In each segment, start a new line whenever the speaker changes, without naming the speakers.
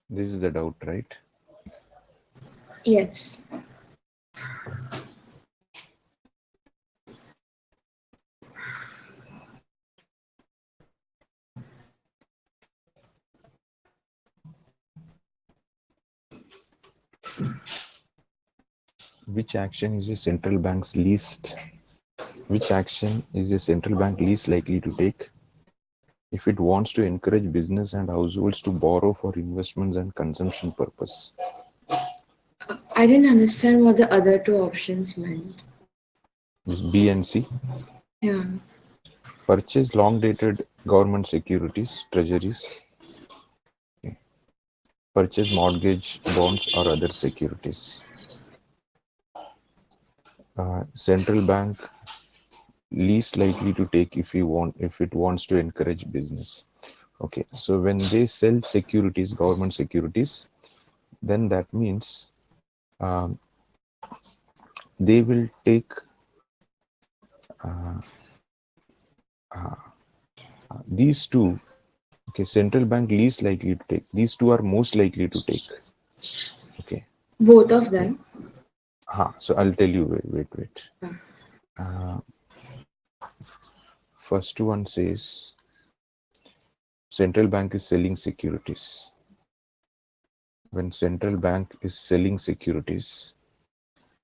This is the doubt, right?
Yes.
Which action is a central bank's least? Which action is a central bank least likely to take if it wants to encourage business and households to borrow for investments and consumption purpose?
I didn't understand what the other two options meant.
This B and C.
Yeah.
Purchase long-dated government securities, treasuries. Okay. Purchase mortgage bonds or other securities. Central bank least likely to take if it wants to encourage business. Okay, so when they sell securities, government securities, then that means um, they will take uh, these two. Okay, central bank least likely to take, these two are most likely to take. Okay,
Both of
okay.
them.
So I'll tell you. Wait. uh, First one says central bank is selling securities. When central bank is selling securities,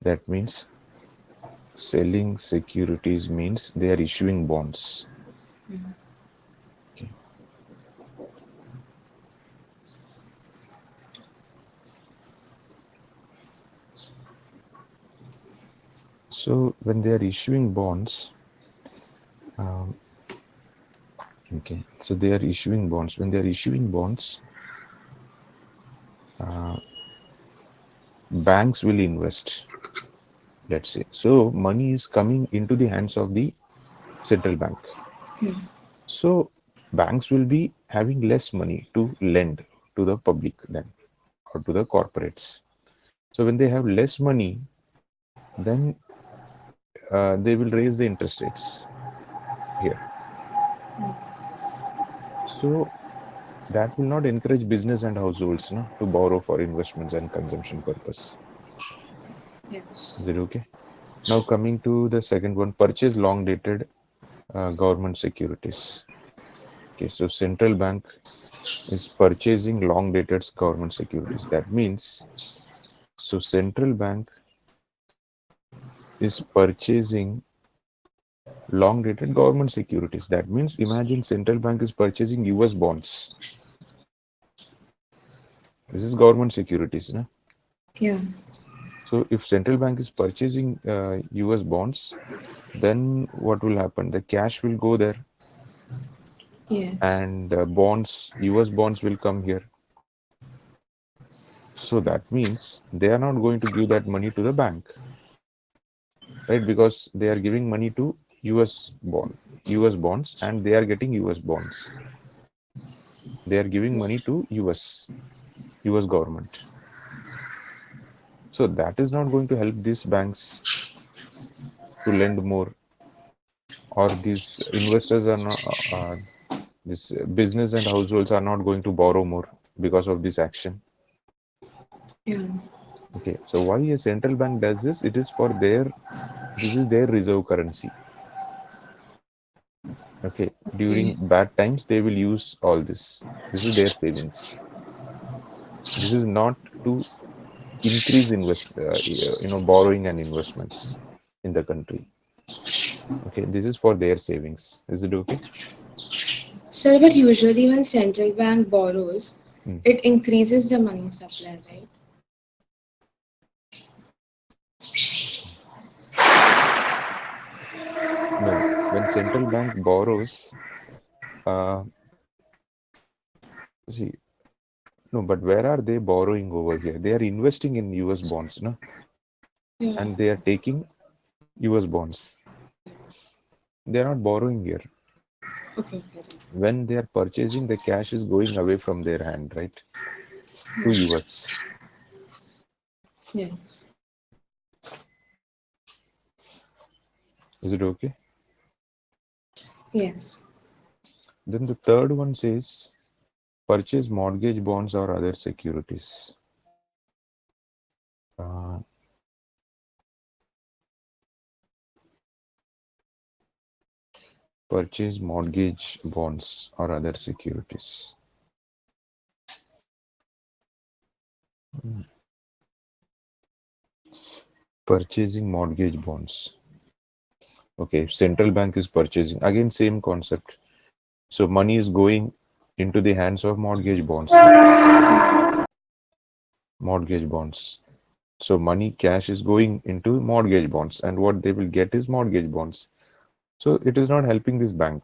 that means selling securities means they are issuing bonds. Okay. So when they are issuing bonds, okay, so they are issuing bonds. When they are issuing bonds, banks will invest, let's say. So money is coming into the hands of the central bank. So banks will be having less money to lend to the public then, or to the corporates. So when they have less money, then they will raise the interest rates here. So that will not encourage business and households, no, to borrow for investments and consumption purpose.
Yes.
Is it okay? Now coming to the second one, purchase long dated government securities. Okay, so central bank is purchasing long dated government securities. That means, so central bank is purchasing long dated government securities. That means imagine central bank is purchasing US bonds. This is government securities, no?
Yeah.
So if central bank is purchasing US bonds, then what will happen? The cash will go there,
Yes.
and US bonds will come here. So that means they are not going to give that money to the bank, right? Because they are giving money to US bonds, and they are getting US bonds. They are giving money to US government. So that is not going to help these banks to lend more, or these investors are not, this business and households are not going to borrow more because of this action.
Yeah.
Okay, so why a central bank does this? It is for their, this is their reserve currency. Okay, during
Okay.
bad times they will use all this. This is their savings. This is not to increase borrowing and investments in the country. Okay, this is for their savings. Is it okay?
So, but usually when central bank borrows,
Hmm.
it increases the money supply, right?
No, when central bank borrows, uh, see, no, but where are they borrowing over here? They are investing in US bonds, no?
Yeah.
And they are taking US bonds. They are not borrowing here.
Okay. Okay.
When they are purchasing, the cash is going away from their hand, right? To US.
Yeah.
Is it okay?
Yes.
Then the third one says Purchase mortgage bonds or other securities. Uh, purchase mortgage bonds or other securities. Purchasing mortgage bonds. Okay, central bank is purchasing. Again, same concept. So money is going into the hands of mortgage bonds. Mortgage bonds. So money, cash is going into mortgage bonds, and what they will get is mortgage bonds. So it is not helping this bank.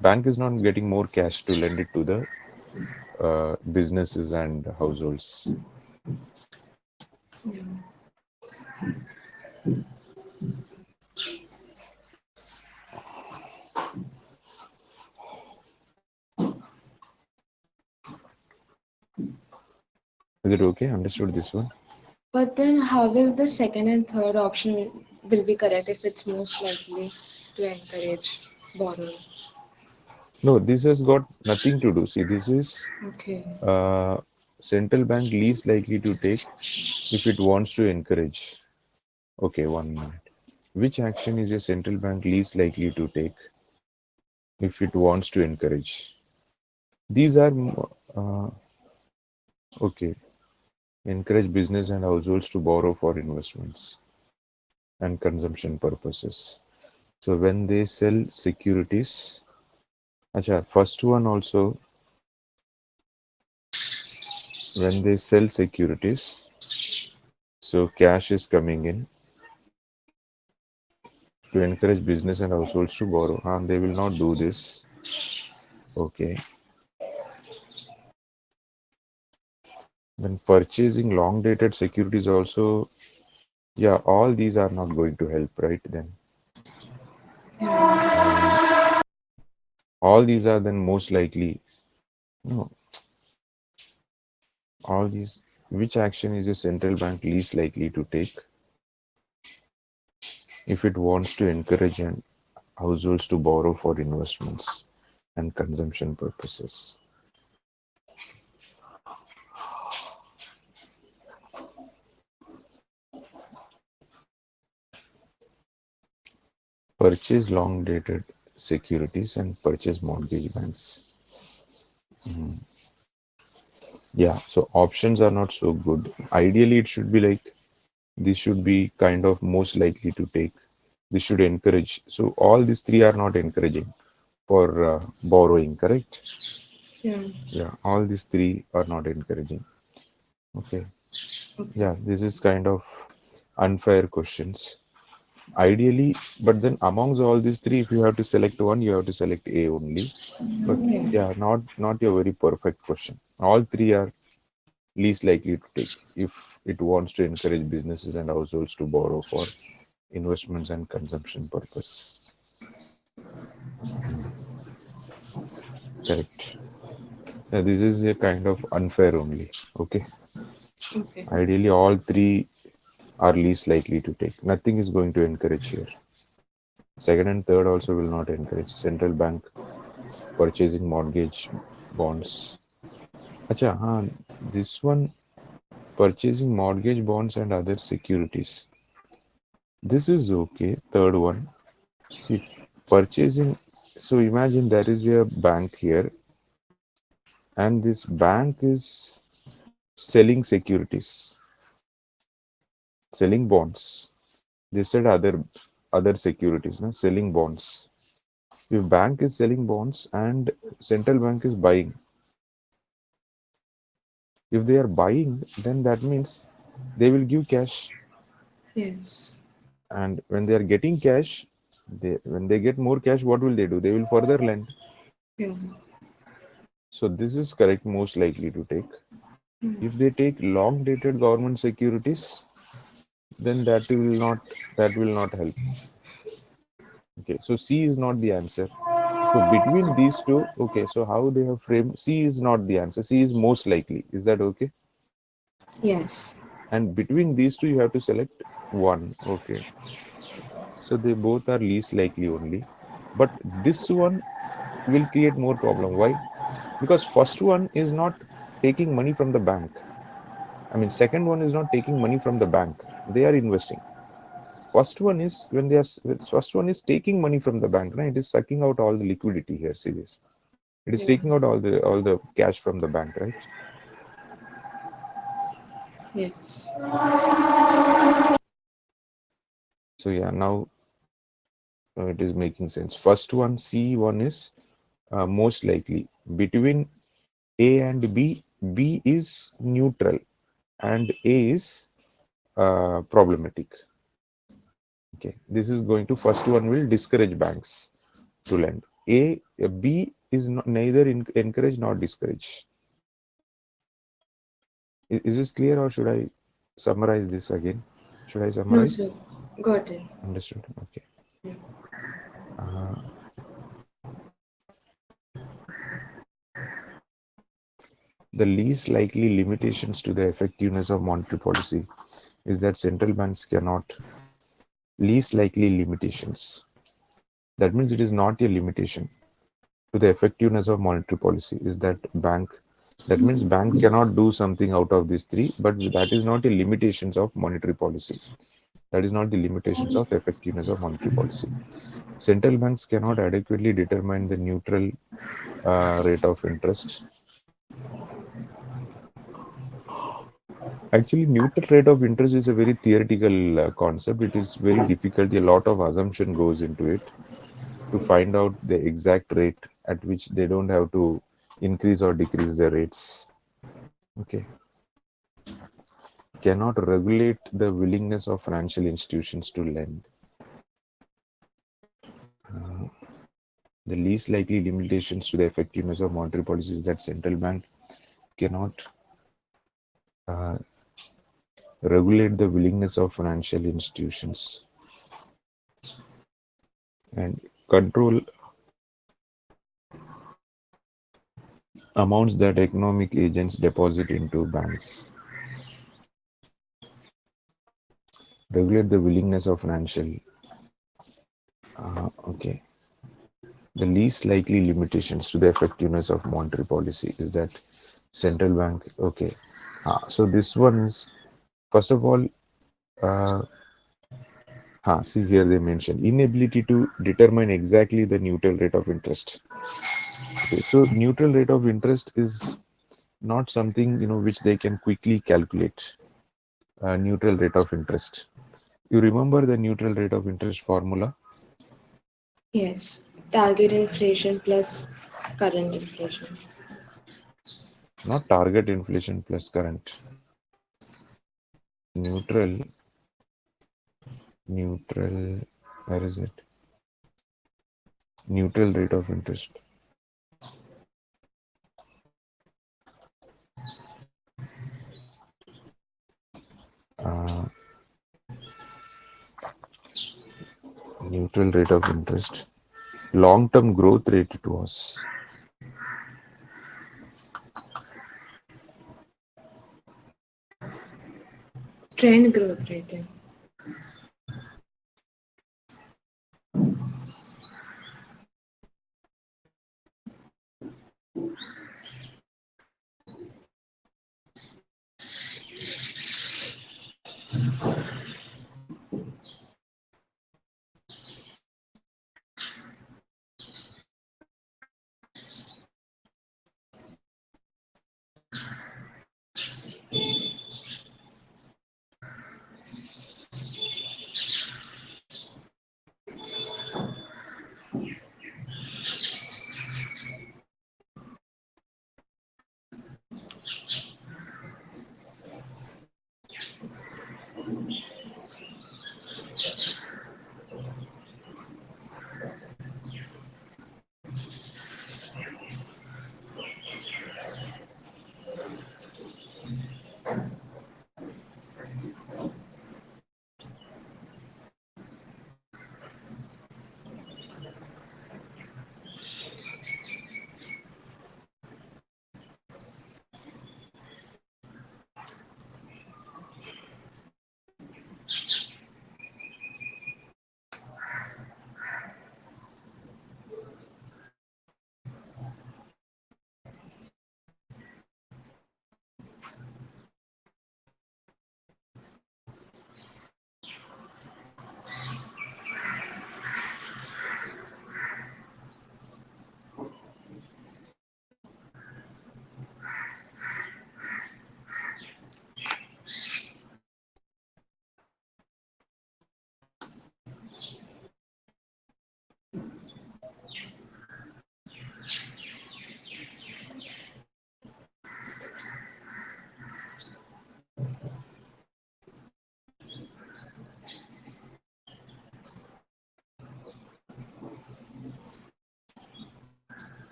Bank is not getting more cash to lend it to the businesses and households.
Yeah.
Is it okay? Understood this one?
But then, how will the second and third option will be correct if it's most likely to encourage borrowing?
No, this has got nothing to do. See, this is
Okay.
uh, central bank least likely to take if it wants to encourage. Okay, 1 minute. Which action is a central bank least likely to take if it wants to encourage? These are uh, okay. Encourage business and households to borrow for investments and consumption purposes. So when they sell securities, acha, first one also, when they sell securities, so cash is coming in to encourage business and households to borrow. They will not do this. Okay. When purchasing long dated securities also, yeah, all these are not going to help, right? Then and all these are then most likely, no, all these, which action is a central bank least likely to take if it wants to encourage households to borrow for investments and consumption purposes? Purchase long dated securities and purchase mortgage banks. Yeah, so options are not so good. Ideally, it should be like this should be kind of most likely to take. This should encourage. So all these three are not encouraging for borrowing, correct?
Yeah.
Yeah, all these three are not encouraging. Okay.
Okay.
Yeah, this is kind of unfair questions. Ideally, but then amongst all these three, if you have to select one, you have to select A only. But
Yeah.
yeah, not a very perfect question. All three are least likely to take if it wants to encourage businesses and households to borrow for investments and consumption purpose. Correct. Yeah, this is a kind of unfair only. Okay.
Okay.
Ideally, all three are least likely to take. Nothing is going to encourage here. Second and third also will not encourage. Central bank purchasing mortgage bonds. Acha, this one purchasing mortgage bonds and other securities. This is okay. Third one. See, purchasing. So imagine there is a bank here, and this bank is selling securities, selling bonds. They said other securities, no? Selling bonds. If bank is selling bonds and central bank is buying, if they are buying, then that means they will give cash.
Yes.
And when they are getting cash, when they get more cash, what will they do? They will further lend.
Yeah.
So this is correct, most likely to take. If they take long dated government securities, then that will not help. Okay, so C is not the answer. So between these two, okay, so how they have framed, C is not the answer. C is most likely. Is that okay?
Yes.
And between these two, you have to select one. Okay. So they both are least likely only. But this one, will create more problem. Why? Because first one is not taking money from the bank. I mean, second one is not taking money from the bank. They are investing. First one is when they are. First one is taking money from the bank. Right? It is sucking out all the liquidity here. See this. It is
Yeah.
taking out all the cash from the bank, right?
Yes.
So yeah, now it is making sense. First one, C1 is most likely between A and B. B is neutral and A is problematic. Okay, this is going to first one will discourage banks to lend. B is not, neither encourage nor discourage. Is this clear or should I summarize this again? Should I
No,
summarize?
sir. Got it.
Understood. Okay. Uh, the least likely limitations to the effectiveness of monetary policy is that central banks cannot. Least likely limitations. That means it is not a limitation to the effectiveness of monetary policy. Is that bank? That means bank cannot do something out of these three, but that is not a limitations of monetary policy. That is not the limitations of effectiveness of monetary policy. Central banks cannot adequately determine the neutral rate of interest. Actually, neutral rate of interest is a very theoretical concept. It is very difficult. A lot of assumption goes into it to find out the exact rate at which they don't have to increase or decrease the rates. Okay. Cannot regulate the willingness of financial institutions to lend. The least likely limitations to the effectiveness of monetary policy is that central bank cannot uh, regulate the willingness of financial institutions and control amounts that economic agents deposit into banks. Regulate the willingness of financial. Okay. The least likely limitations to the effectiveness of monetary policy is that central bank. Okay. So this one is first of all. Uh, See here they mention inability to determine exactly the neutral rate of interest. Okay, so neutral rate of interest is not something which they can quickly calculate. Neutral rate of interest. You remember the neutral rate of interest formula?
Yes. Target inflation plus current inflation.
Not target inflation plus current. Neutral, neutral. Where is it? Neutral rate of interest. Uh, Neutral rate of interest. Long-term growth rate it was.
Trend growth rating.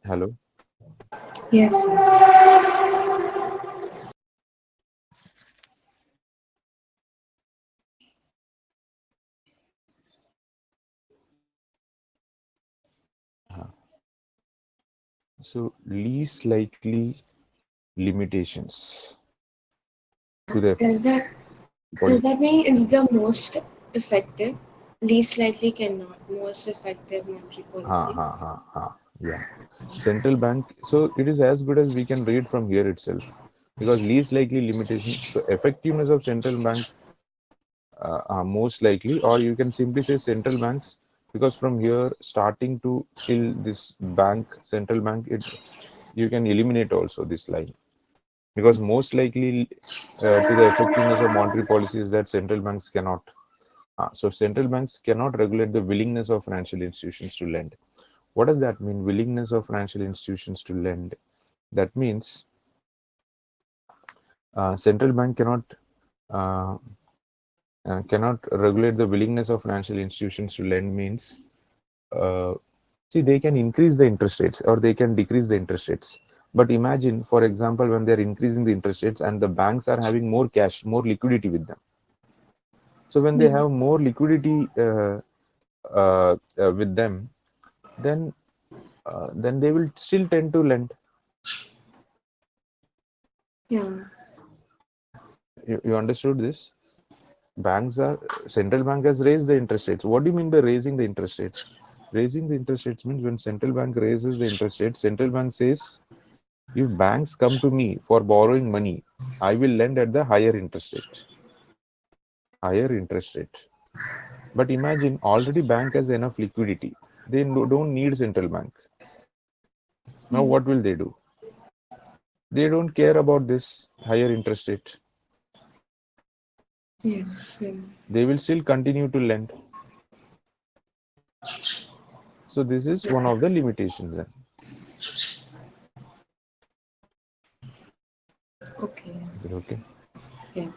Hello.
Yes, sir.
So least likely limitations to the
Does that
policy.
does that mean it's the most effective? Least likely cannot. Most effective monetary
Ha
policy.
ha ha ha. Yeah. Central bank. So it is as good as we can read from here itself, because least likely limitation. So effectiveness of central bank, most likely, or you can simply say central banks, because from here starting to till this bank, central bank, it you can eliminate also this line, because most likely to the effectiveness of monetary policy is that central banks cannot. So central banks cannot regulate the willingness of financial institutions to lend. What does that mean? Willingness of financial institutions to lend. That means central bank uh, cannot regulate the willingness of financial institutions to lend. Means uh, see, they can increase the interest rates or they can decrease the interest rates. But imagine, for example, when they are increasing the interest rates and the banks are having more cash, more liquidity with them. So when they
Yeah.
have more liquidity with them, then then they will still tend to lend.
Yeah.
You understood this? Banks are Central bank has raised the interest rates. What do you mean by raising the interest rates? Raising the interest rates means when central bank raises the interest rates, central bank says, if banks come to me for borrowing money, I will lend at the higher interest rate. Higher interest rate. But imagine, already bank has enough liquidity. They don't need central bank. Now what will they do? They don't care about this higher interest rate.
Yes. Yeah.
They will still continue to lend. So this is one of the limitations then.
Okay.
Is it okay?
Yeah.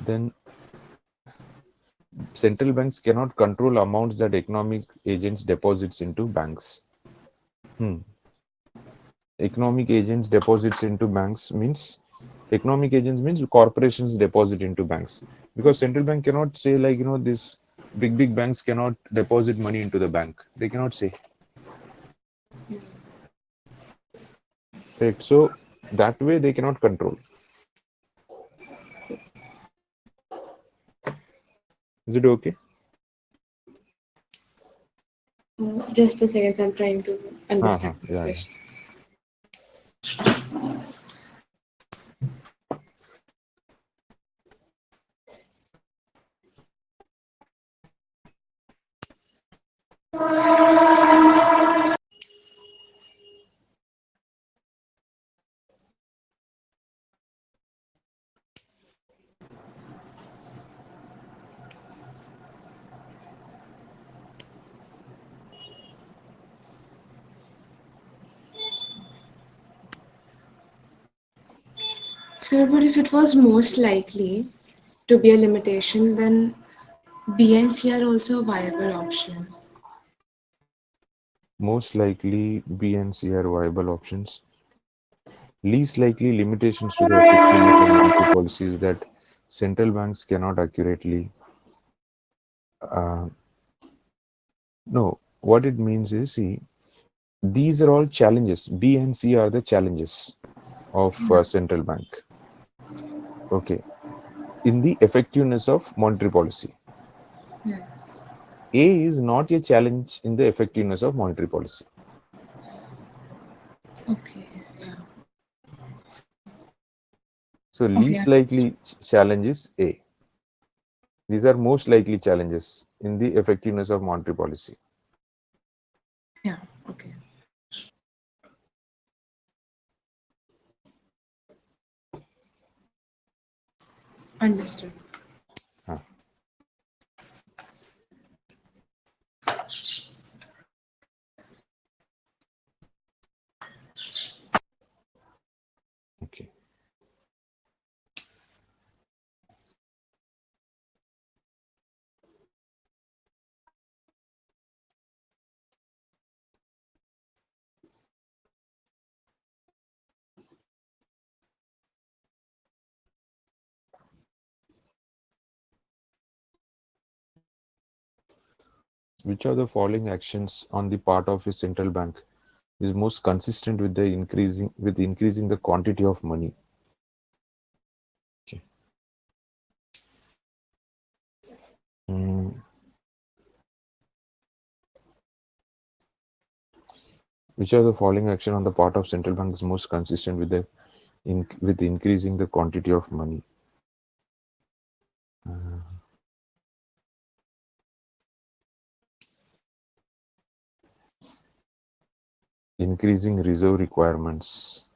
Then central banks cannot control amounts that economic agents deposits into banks. Hmm. Economic agents deposits into banks means economic agents means corporations deposit into banks, because central bank cannot say, like, this big banks cannot deposit money into the bank. They cannot say, right? So that way they cannot control. Is it okay?
Just a second. I'm trying to understand this
Yeah, yeah.
question. Sir, but if it was most likely to be a limitation, then B and C are also a viable option.
Most likely B and C are viable options. Least likely limitations to the effectiveness of monetary policy is that central banks cannot accurately. Uh, no, what it means is, see, these are all challenges. B and C are the challenges of central bank. Okay, in the effectiveness of monetary policy.
Yes.
A is not a challenge in the effectiveness of monetary policy.
Okay. Yeah.
So
Okay.
least likely challenge is A. These are most likely challenges in the effectiveness of monetary policy.
Yeah. Okay. Understood.
Huh. Okay. Which of the following actions on the part of a central bank is most consistent with the increasing the quantity of money? Okay. Mm, which of the following action on the part of central bank is most consistent with with increasing the quantity of money? Increasing reserve requirements.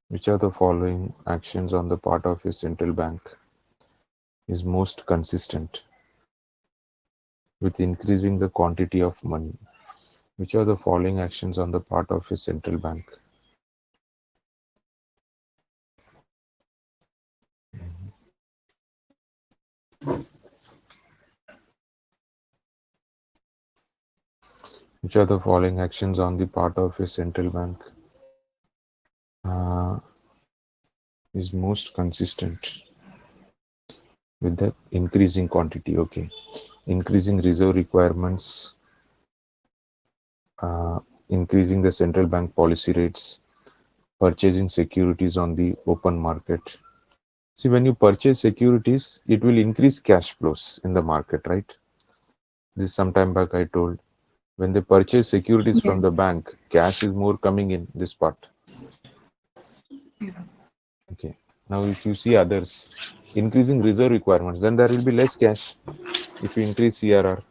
Which of the following actions on the part of a central bank is most consistent with increasing the quantity of money? Which are the following actions on the part of a central bank? Which are the following actions on the part of a central bank is most consistent with the increasing quantity? Okay. Increasing reserve requirements, increasing the central bank policy rates, purchasing securities on the open market. See, when you purchase securities, it will increase cash flows in the market, right? This sometime back I told. When they purchase securities from the
Yes.
bank, cash is more coming in this part. Okay. Now, if you see others, increasing reserve requirements, then there will be less cash if you increase CRR.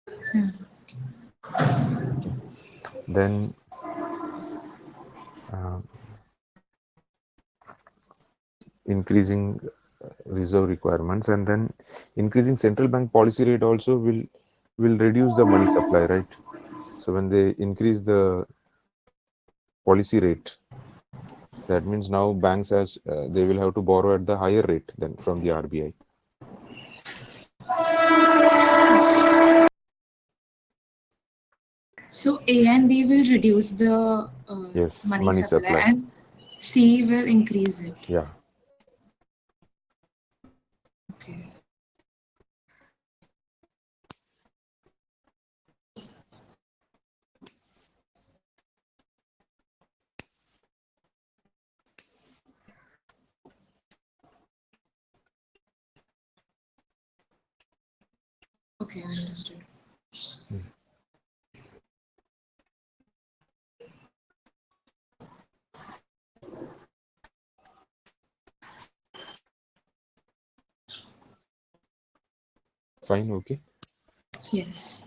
Okay. Then uh, increasing reserve requirements, and then increasing central bank policy rate also will reduce the money supply, right? So when they increase the policy rate, that means now banks as they will have to borrow at the higher rate than from the RBI.
So A and B will reduce the
Yes,
money
money
supply
supply.
and C will increase it.
Yeah.
Okay. Okay, I understood.
Fine. Okay.
Yes.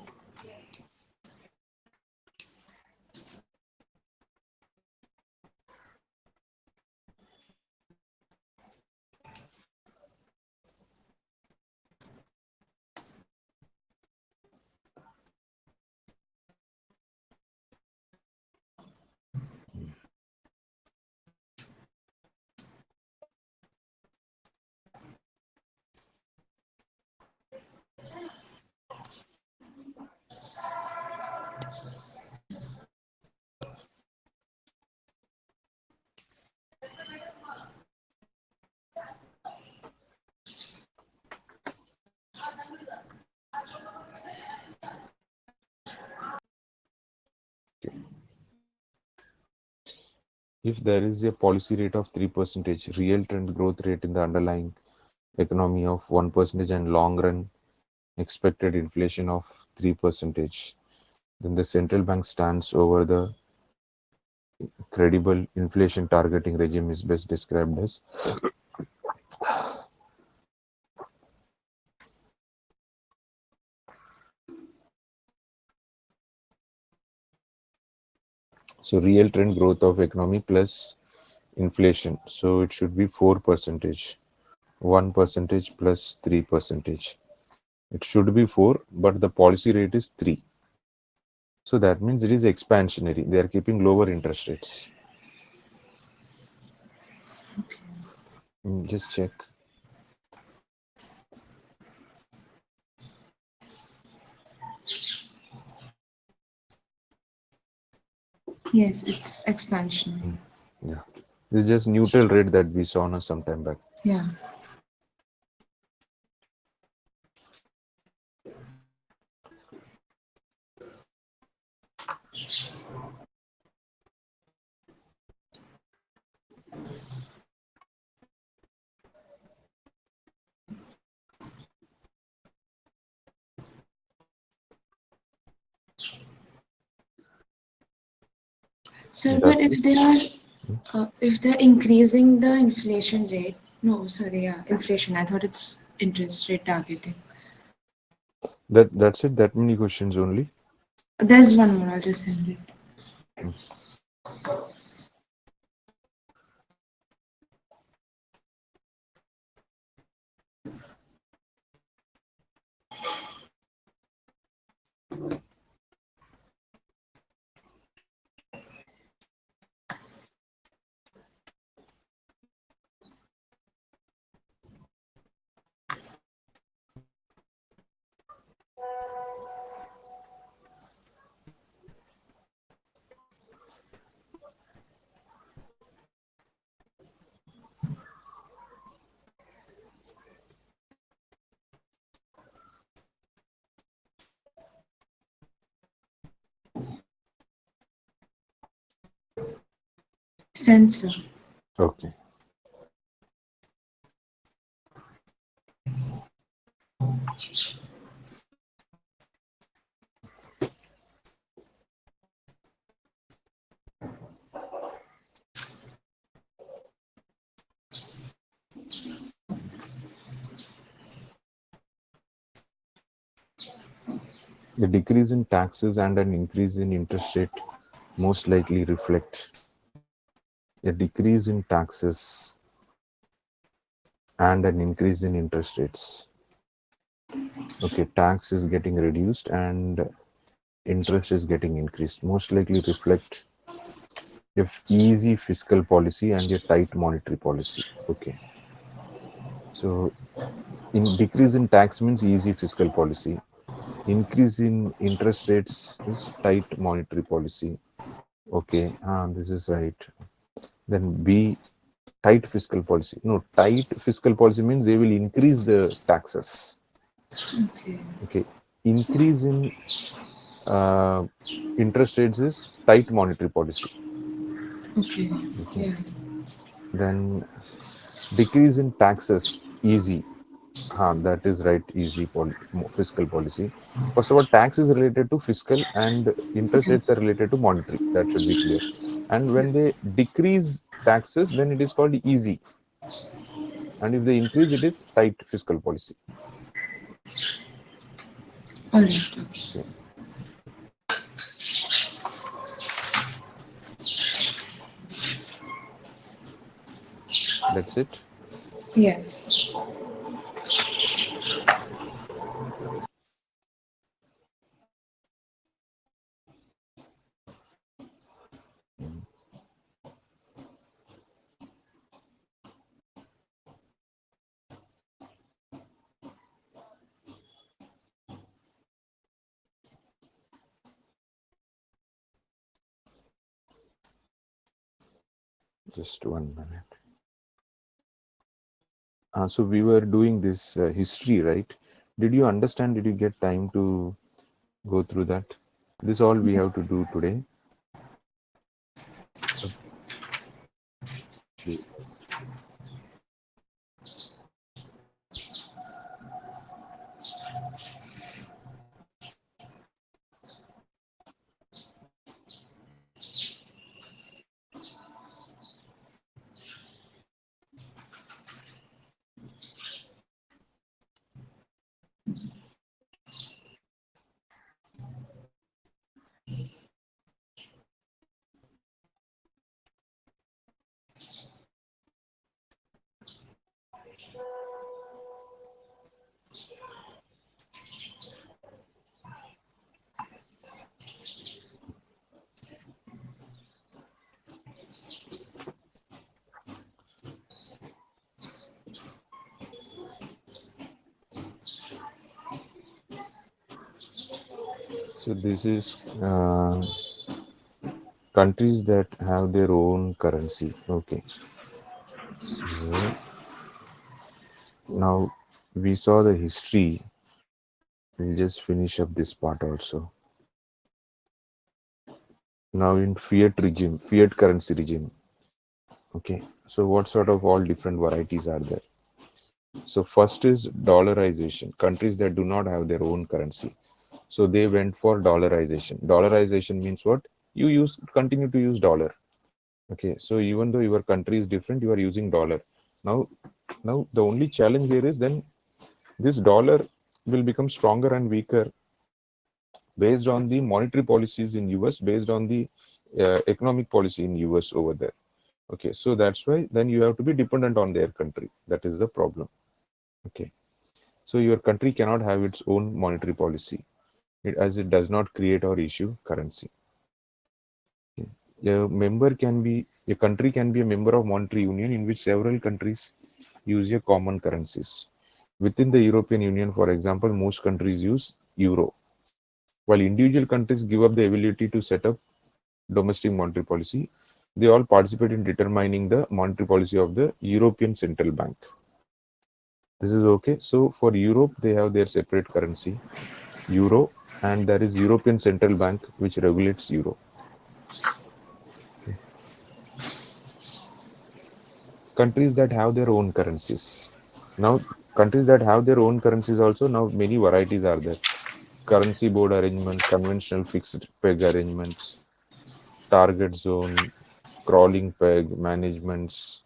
Okay. If there is a policy rate of 3%, real trend growth rate in the underlying economy of 1%, and long run expected inflation of 3%, then the central bank stands over the credible inflation targeting regime is best described as. So real trend growth of economy plus inflation. So it should be 4%, 1% plus 3%. It should be 4, but the policy rate is 3. So that means it is expansionary. They are keeping lower interest rates. Just check.
Yes, it's expansion.
Yeah. This is just neutral rate that we saw some time back.
Yeah. Sir, but
That's it.
if they're increasing the inflation rate, no, sorry, yeah, inflation. I thought it's interest rate targeting.
That's it. That many questions only.
There's one more. I'll just send it.
Mm.
Sensor.
Okay. The decrease in taxes and an increase in interest rate most likely reflect a decrease in taxes and an increase in interest rates. Okay, tax is getting reduced and interest is getting increased. Most likely reflect a easy fiscal policy and a tight monetary policy. Okay, so in decrease in tax means easy fiscal policy. Increase in interest rates is tight monetary policy. Okay, this is right. Then B, tight fiscal policy. No, tight fiscal policy means they will increase the taxes.
Okay.
Okay, increase in uh, interest rates is tight monetary policy.
Okay.
Okay,
Yeah.
then decrease in taxes, easy. That is right, easy fiscal policy. First of all, tax is related to fiscal and interest
Yeah.
rates are related to monetary. That should be clear. And when they decrease taxes, then it is called easy. And if they increase, it is tight fiscal policy.
All right. Okay.
Okay, that's it.
Yes.
Just 1 minute. So we were doing this history, right? Did you understand? Did you get time to go through that? This all we have
Yes.
to do today. Okay. So this is countries that have their own currency. Okay. So now we saw the history. We'll just finish up this part also. Now in fiat regime, fiat currency regime. Okay, so what sort of all different varieties are there? So first is dollarization. Countries that do not have their own currency, so they went for dollarization. Dollarization means what? You continue to use dollar. Okay, so even though your country is different, you are using dollar. Now, now the only challenge here is then this dollar will become stronger and weaker based on the monetary policies in US, based on the economic policy in US over there. Okay, so that's why then you have to be dependent on their country. That is the problem. Okay, so your country cannot have its own monetary policy, as it does not create or issue currency. A country can be a member of monetary union in which several countries use a common currencies. Within the European Union, for example, most countries use euro, while individual countries give up the ability to set up domestic monetary policy. They all participate in determining the monetary policy of the European Central Bank. This is okay. So for Europe, they have their separate currency, euro, and there is European Central Bank which regulates euro. Countries that have their own currencies. Now, countries that have their own currencies also, now many varieties are there. Currency board arrangement, conventional fixed peg arrangements, target zone, crawling peg managements.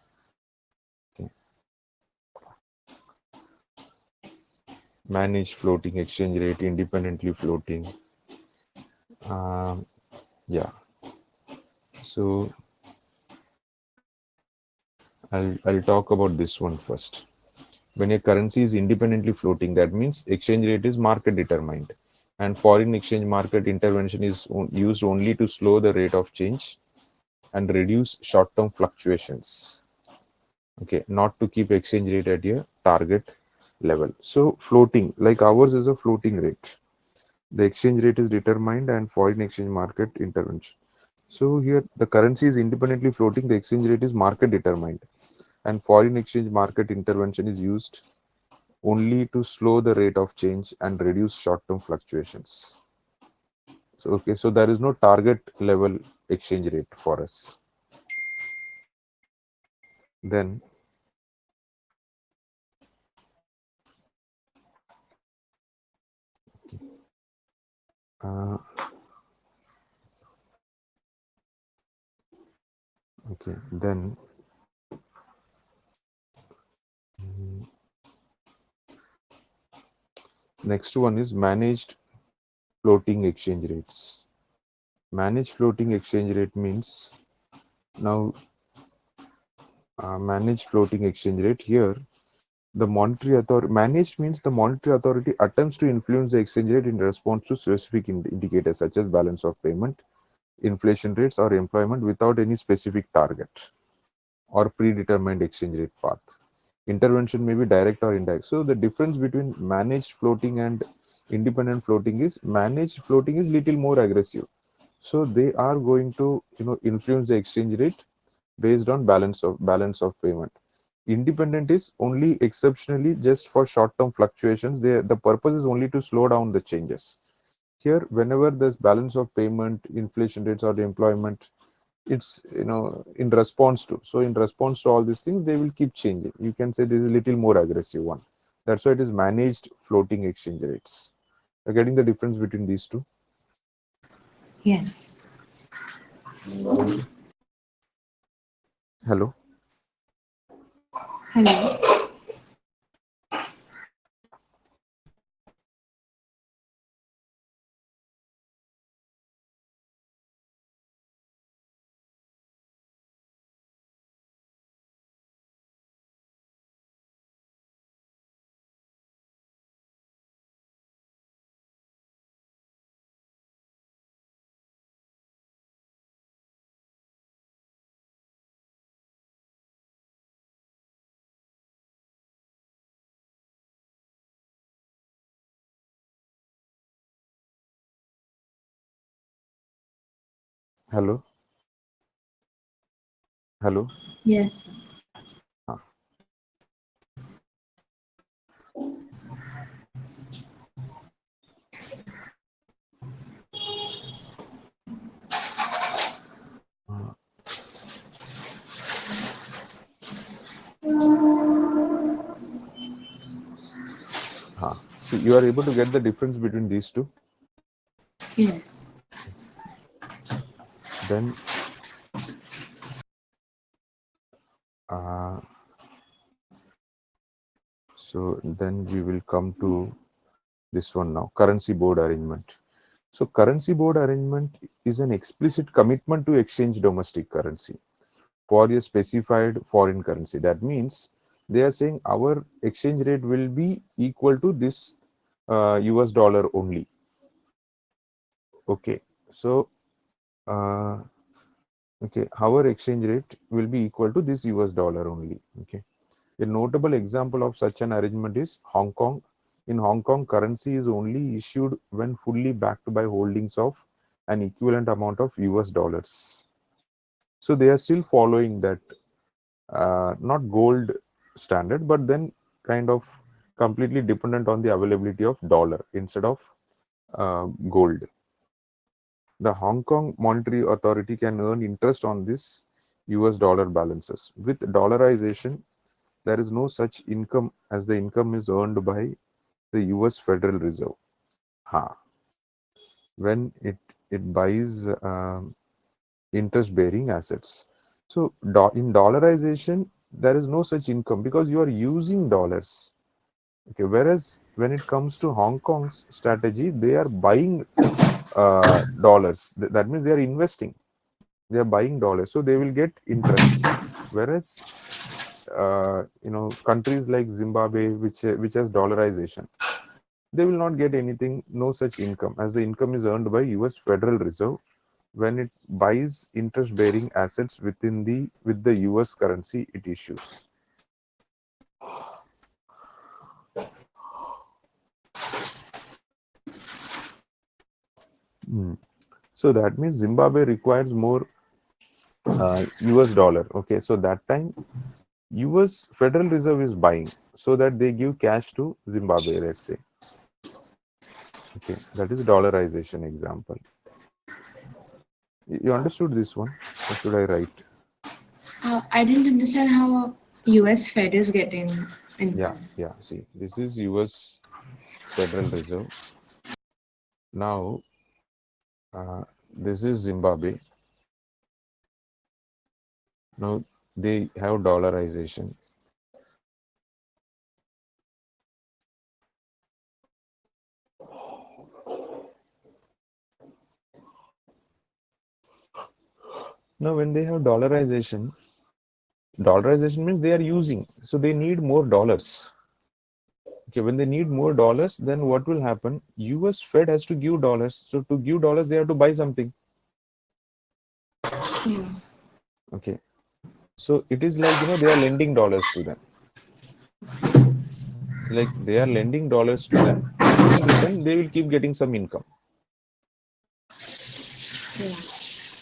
Okay. Manage floating exchange rate, independently floating. Um, yeah. So I'll talk about this one first. When a currency is independently floating, that means exchange rate is market determined, and foreign exchange market intervention is used only to slow the rate of change and reduce short-term fluctuations. Okay, not to keep exchange rate at a target level. So floating, like ours is a floating rate. The exchange rate is determined and foreign exchange market intervention. So here the currency is independently floating, the exchange rate is market determined, and foreign exchange market intervention is used only to slow the rate of change and reduce short-term fluctuations. So okay, so there is no target level exchange rate for us. Then uh, okay, then next one is managed floating exchange rates. Managed floating exchange rate means now managed floating exchange rate here. The monetary authority managed means the monetary authority attempts to influence the exchange rate in response to specific indicators such as balance of payment, inflation rates, or employment without any specific target or predetermined exchange rate path. Intervention may be direct or indirect. So the difference between managed floating and independent floating is managed floating is little more aggressive. So they are going to influence the exchange rate based on balance of payment. Independent is only exceptionally just for short-term fluctuations. The purpose is only to slow down the changes. Here, whenever there's balance of payment, inflation rates, or the employment, it's in response to all these things, they will keep changing. You can say this is a little more aggressive one. That's why it is managed floating exchange rates. You're getting the difference between these two?
Yes.
Hello.
Hello.
Hello. Hello.
Yes.
Ah. So you are able to get the difference between these two.
Yes.
Then uh, so then we will come to this one now, currency board arrangement. So currency board arrangement is an explicit commitment to exchange domestic currency for a specified foreign currency. That means they are saying our exchange rate will be equal to this US dollar only. Okay, so uh, okay, our exchange rate will be equal to this US dollar only. Okay, a notable example of such an arrangement is Hong Kong. In Hong Kong, currency is only issued when fully backed by holdings of an equivalent amount of US dollars. So they are still following that not gold standard, but then kind of completely dependent on the availability of dollar instead of gold. The Hong Kong Monetary Authority can earn interest on this US dollar balances. With dollarization, there is no such income as the income is earned by the US Federal Reserve. Ha. When it buys interest bearing assets. So in dollarization, there is no such income because you are using dollars. Okay, whereas when it comes to Hong Kong's strategy, they are buying dollars. That means they are investing. They are buying dollars, so they will get interest. Whereas countries like Zimbabwe, which has dollarization, they will not get anything, no such income, as the income is earned by US Federal Reserve when it buys interest bearing assets with the US currency it issues. So that means Zimbabwe requires more US dollar. Okay, so that time US Federal Reserve is buying so that they give cash to Zimbabwe, let's say. Okay, that is dollarization example. You understood this one, or should I write?
I didn't understand how US Fed is getting
Yeah,
income.
yeah. See, this is US Federal Reserve. Now, this is Zimbabwe. Now, they have dollarization. Now, when they have dollarization means they are using. So, they need more dollars. Okay, when they need more dollars, then what will happen? US Fed has to give dollars. So, to give dollars, they have to buy something.
Yeah.
Okay. So, it is like, they are lending dollars to them. Like they are lending dollars to them, and in return, they will keep getting some income.
Yeah.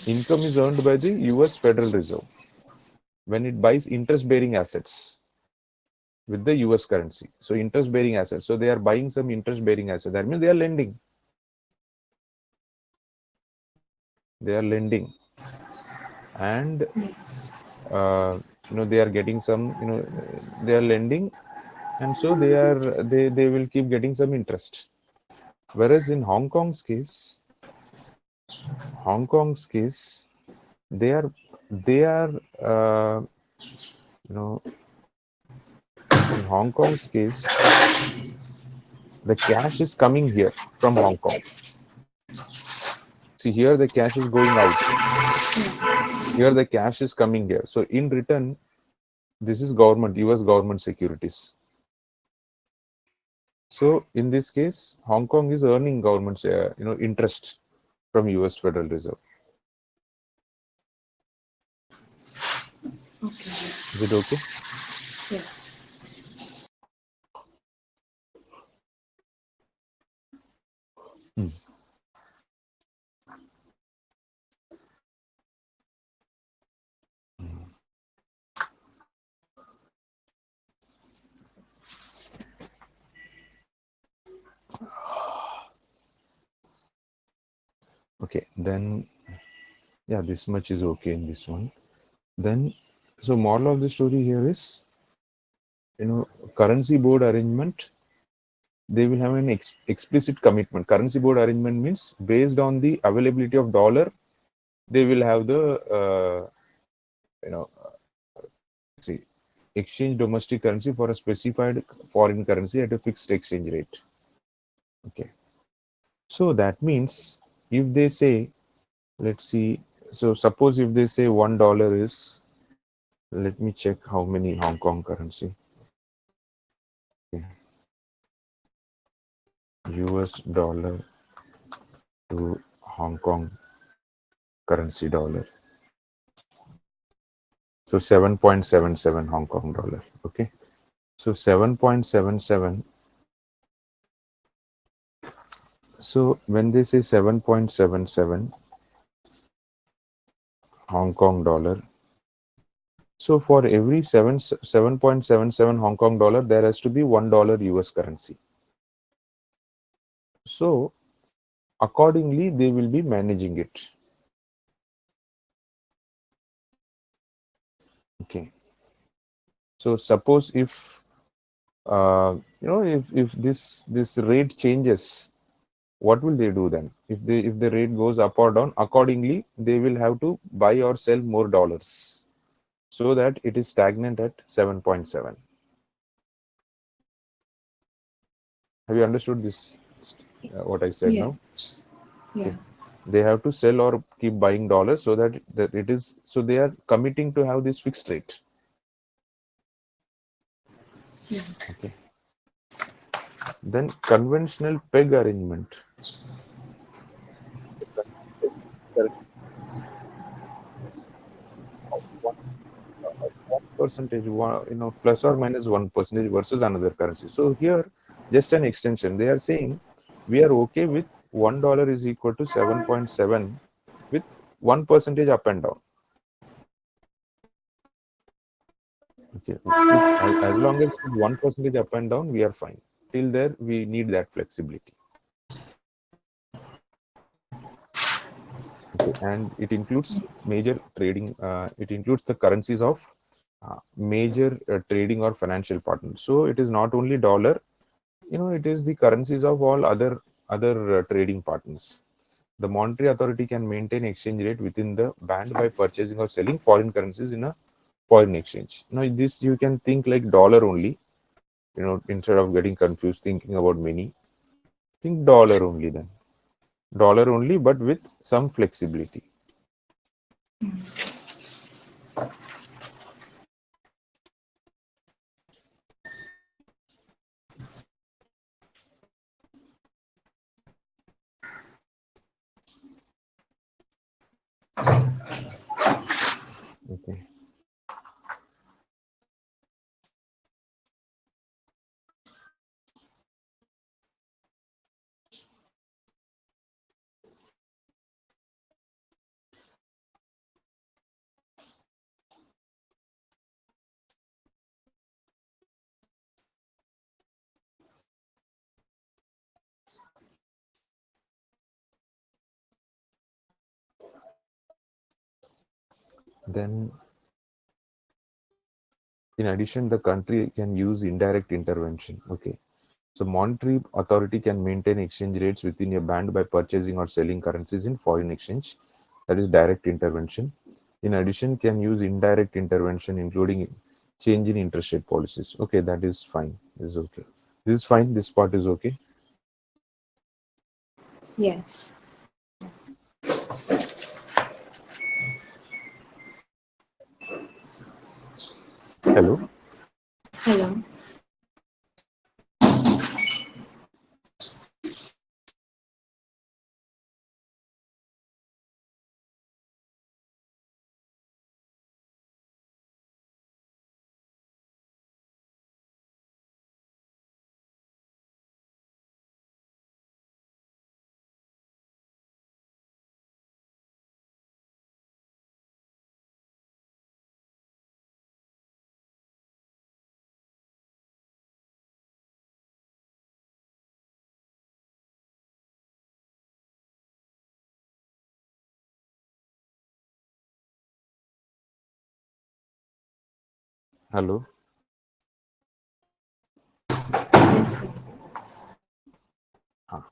Income is earned by the US Federal Reserve when it buys interest bearing assets with the US currency. So, interest bearing assets. So, they are buying some interest bearing assets. That means they are lending. They are lending. And, they are getting some, they are lending. And so, they will keep getting some interest. Whereas in Hong Kong's case, they are you know in Hong Kong's case, the cash is coming here from Hong Kong. See, here the cash is going out. Here the cash is coming here. So in return, this is government, US government securities. So in this case, Hong Kong is earning government's interest from US Federal Reserve.
Okay.
Is it okay?
Yeah.
Hmm. Okay, then yeah, this much is okay in this one. Then, so moral of the story here is currency board arrangement, they will have an explicit commitment. Currency board arrangement means based on the availability of dollar, they will have the you know see exchange domestic currency for a specified foreign currency at a fixed exchange rate. Okay, so that means if they say, let's see, so suppose if they say $1 is, let me check how many Hong Kong currency. Okay. US dollar to Hong Kong currency dollar. So 7.77 Hong Kong dollar. Okay. So 7.77. So when they say 7.77 Hong Kong dollar, so for every 7.77 Hong Kong dollar, there has to be $1 US currency. So accordingly, they will be managing it. Okay. So suppose if if this rate changes, what will they do then? If the rate goes up or down, accordingly they will have to buy or sell more dollars so that it is stagnant at 7.7. Have you understood this? What I said
Yeah.
now?
Yeah.
Okay. They have to sell or keep buying dollars so that it is, so they are committing to have this fixed rate.
Yeah.
Okay. Then conventional peg arrangement. One percentage, plus or minus 1% versus another currency. So here, just an extension. They are saying we are okay with $1 is equal to 7.7 with 1% up and down. Okay, as long as 1% up and down, we are fine. Till there, we need that flexibility. Okay, and it includes major trading. It includes the currencies of major trading or financial partners. So it is not only dollar. It is the currencies of all other trading partners. The monetary authority can maintain exchange rate within the band by purchasing or selling foreign currencies in a foreign exchange. Now, this you can think like dollar only. Instead of getting confused thinking about many, think dollar only then. Dollar only, but with some flexibility. Okay. Then, in addition, the country can use indirect intervention. Okay. So monetary authority can maintain exchange rates within a band by purchasing or selling currencies in foreign exchange. That is direct intervention. In addition, can use indirect intervention, including change in interest rate policies. Okay, that is fine. This is okay. This is fine. This part is okay.
Yes.
Hello.
Hello.
Hello.
Yes, sir.
हाँ.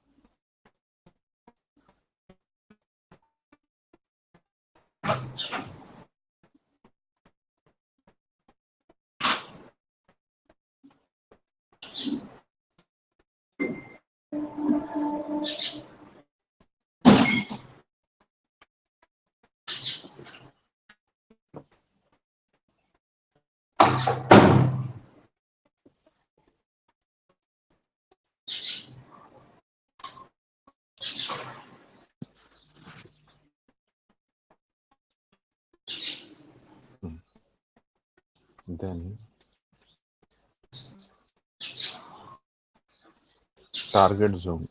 Then target zone.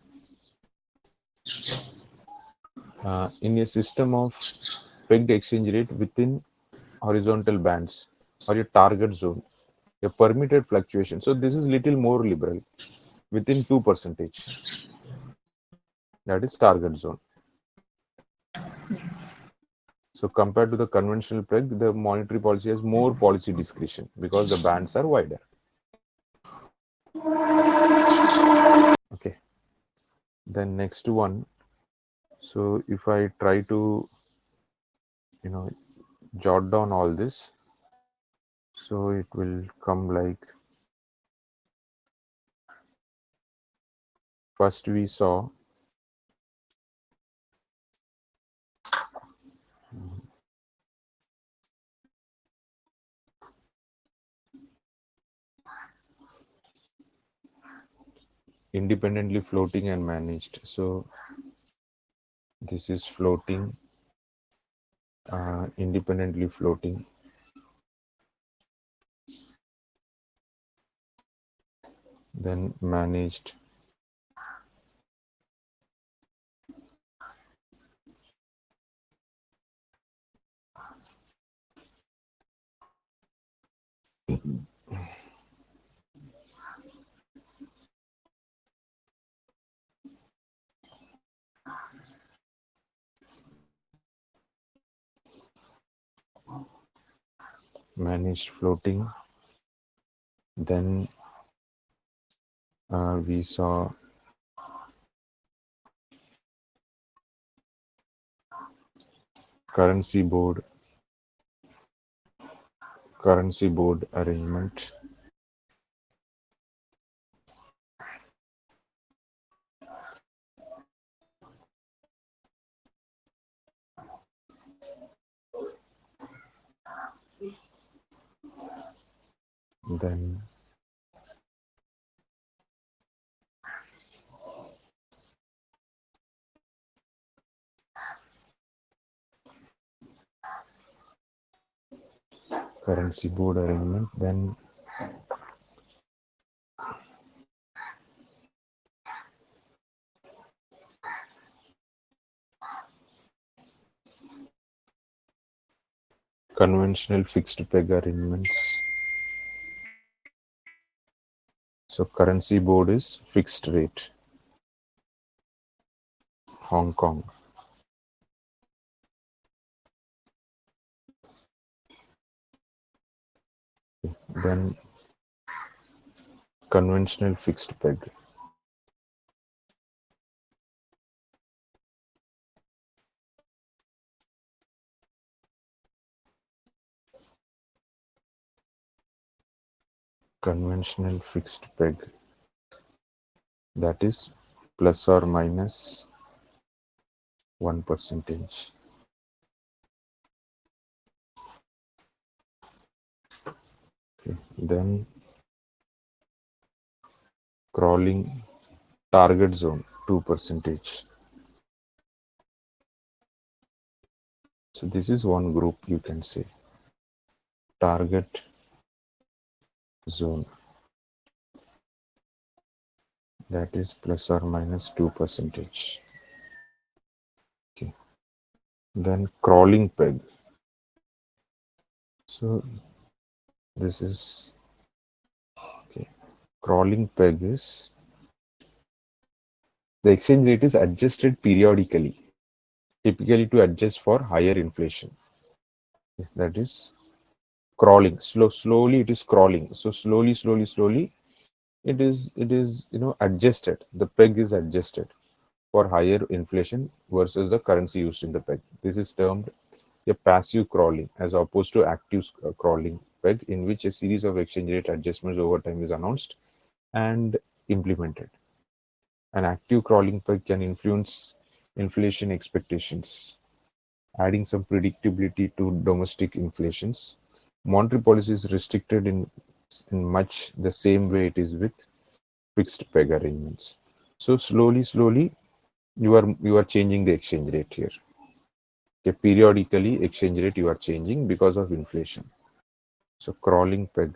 In a system of pegged exchange rate within horizontal bands or a target zone, a permitted fluctuation. So this is little more liberal within 2%. That is target zone. So compared to the conventional peg, the monetary policy has more policy discretion because the bands are wider. Okay. Then next one. So if I try to, jot down all this, so it will come like, first we saw independently floating and managed. So this is floating, independently floating. Then managed. Managed floating. Then we saw currency board arrangement. Then currency board arrangement. Then conventional fixed peg arrangements. So currency board is fixed rate, Hong Kong. Then conventional fixed peg. Conventional fixed peg, that is plus or minus 1%. Okay. Then crawling target zone 2%. So this is one group, you can say, target zone, that is plus or minus 2%. Okay. Then crawling peg. So this is okay. Crawling peg is the exchange rate is adjusted periodically, typically to adjust for higher inflation. That is crawling. Slowly it is crawling. So slowly it is adjusted. The peg is adjusted for higher inflation versus the currency used in the peg. This is termed a passive crawling as opposed to active crawling peg, in which a series of exchange rate adjustments over time is announced and implemented. An active crawling peg can influence inflation expectations, adding some predictability to domestic inflations. Monetary policy is restricted in much the same way it is with fixed peg arrangements. So slowly, you are changing the exchange rate here. Okay, periodically exchange rate you are changing because of inflation. So crawling peg.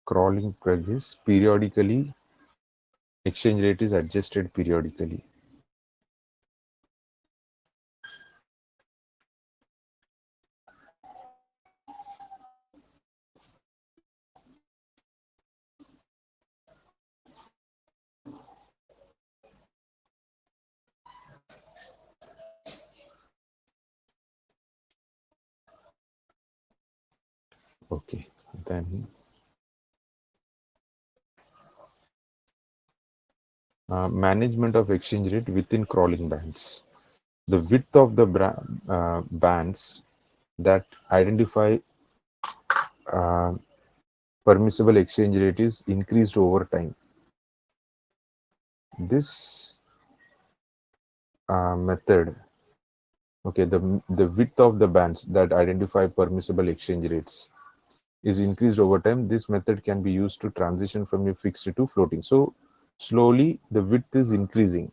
Crawling peg is periodically exchange rate is adjusted periodically. Okay, then management of exchange rate within crawling bands. The width of the bands that identify uh, permissible exchange rate is increased over time. This method, okay, the width of the bands that identify permissible exchange rates is increased over time. This method can be used to transition from a fixed to floating. So slowly the width is increasing.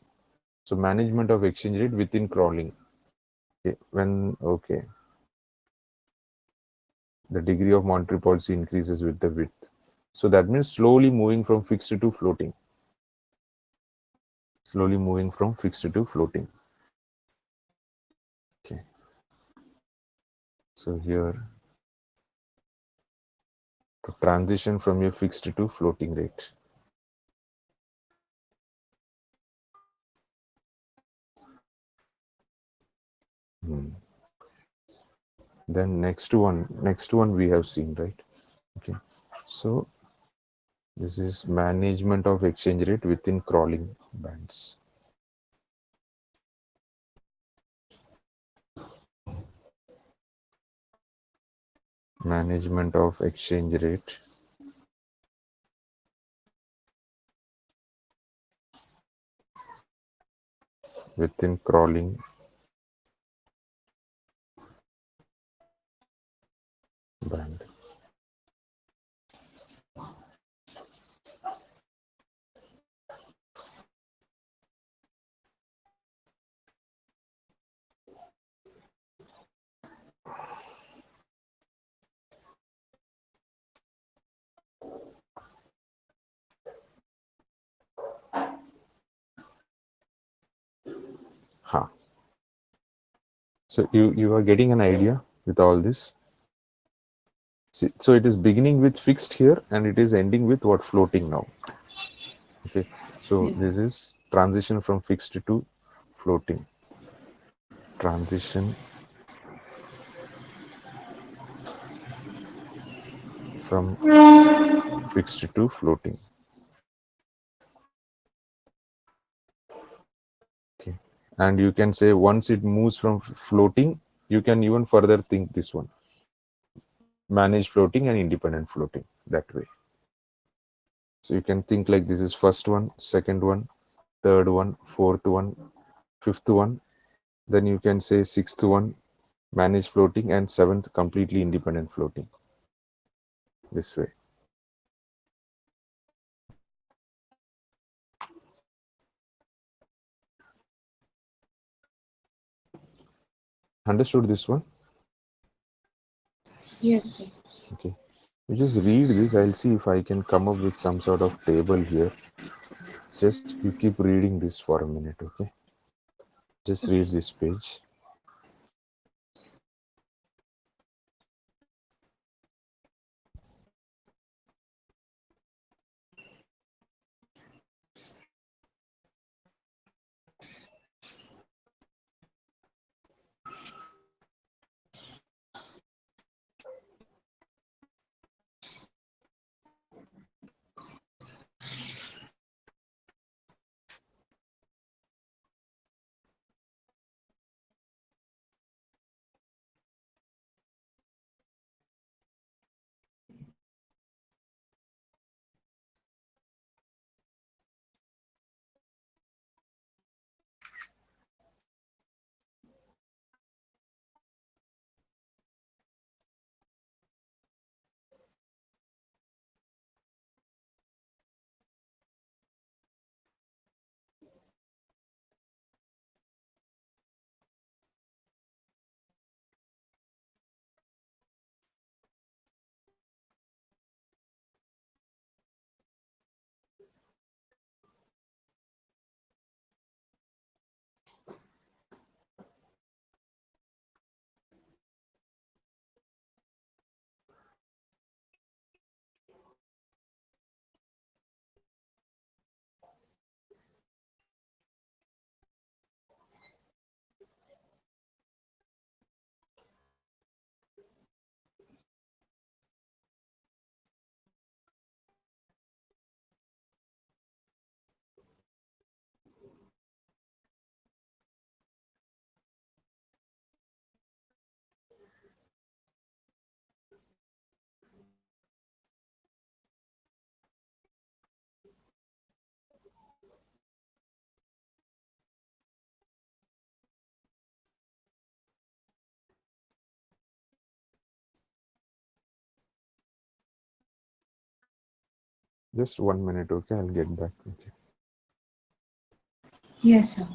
So management of exchange rate within crawling. Okay, the degree of monetary policy increases with the width. So that means slowly moving from fixed to floating. Slowly moving from fixed to floating. Okay. So here to transition from a fixed to floating rate. Then next one we have seen, right? Okay. So this is management of exchange rate within crawling bands. Management of exchange rate within crawling band. Huh. So you are getting an idea with all this. See, so it is beginning with fixed here and it is ending with what, floating now. Okay. So
Yeah.
this is transition from fixed to floating. Transition from fixed to floating. Okay. And you can say once it moves from floating, you can even further think this one. Managed floating and independent floating, that way. So you can think like this is first one, second one, third one, fourth one, fifth one. Then you can say sixth one, managed floating, and seventh, completely independent floating. This way. Understood this one?
Yes, sir.
Okay. You just read this. I'll see if I can come up with some sort of table here. Just you keep reading this for a minute, okay? Just
Okay.
read this page. Just 1 minute, okay? I'll get back. Okay.
Yes, sir.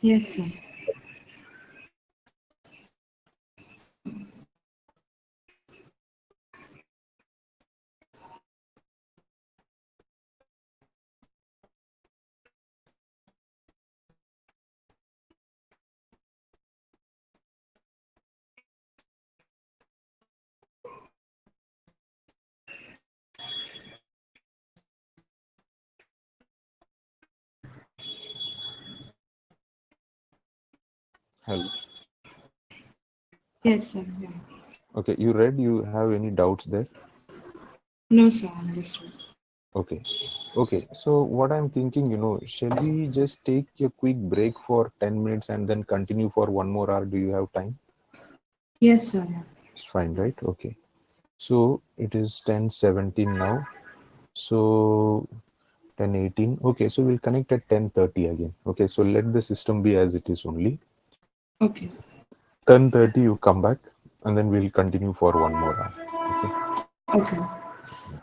Yes, sir.
Hello.
Yes, sir. Yeah.
Okay, you read, you have any doubts there?
No, sir. Understood.
Okay. Okay, so what I'm thinking, shall we just take a quick break for 10 minutes and then continue for 1 more hour? Do you have time?
Yes, sir. Yeah.
It's fine, right? Okay. So it is 10:17 now. So 10:18. Okay, so we'll connect at 10:30 again. Okay, so let the system be as it is only.
Okay.
10:30 you come back and then we'll continue for 1 more hour. Okay.
Okay.
Yeah.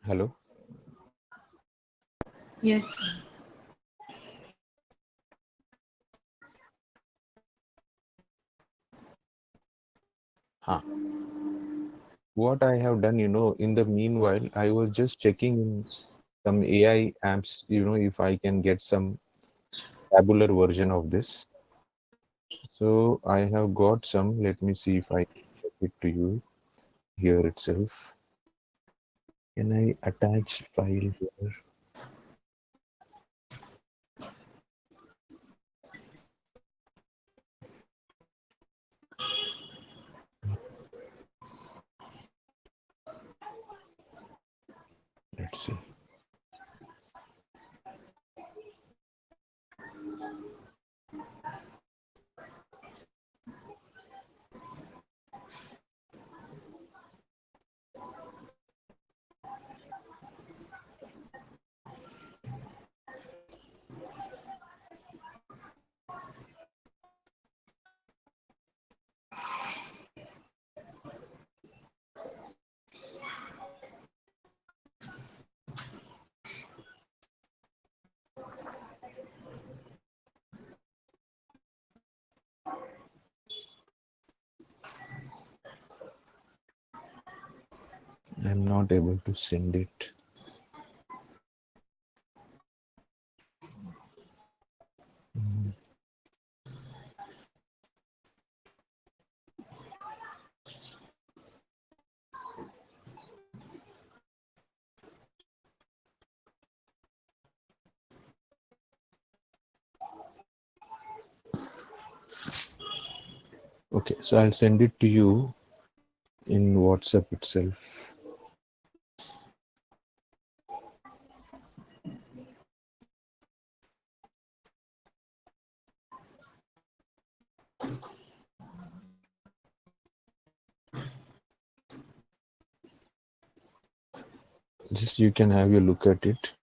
Hello.
Yes, sir.
Huh. What I have done, in the meanwhile, I was just checking in some AI apps, if I can get some tabular version of this. So I have got some. Let me see if I get it to you here itself. Can I attach file here? Let's see. I'm not able to send it. Okay, so I'll send it to you in WhatsApp itself. Just you can have a look at it.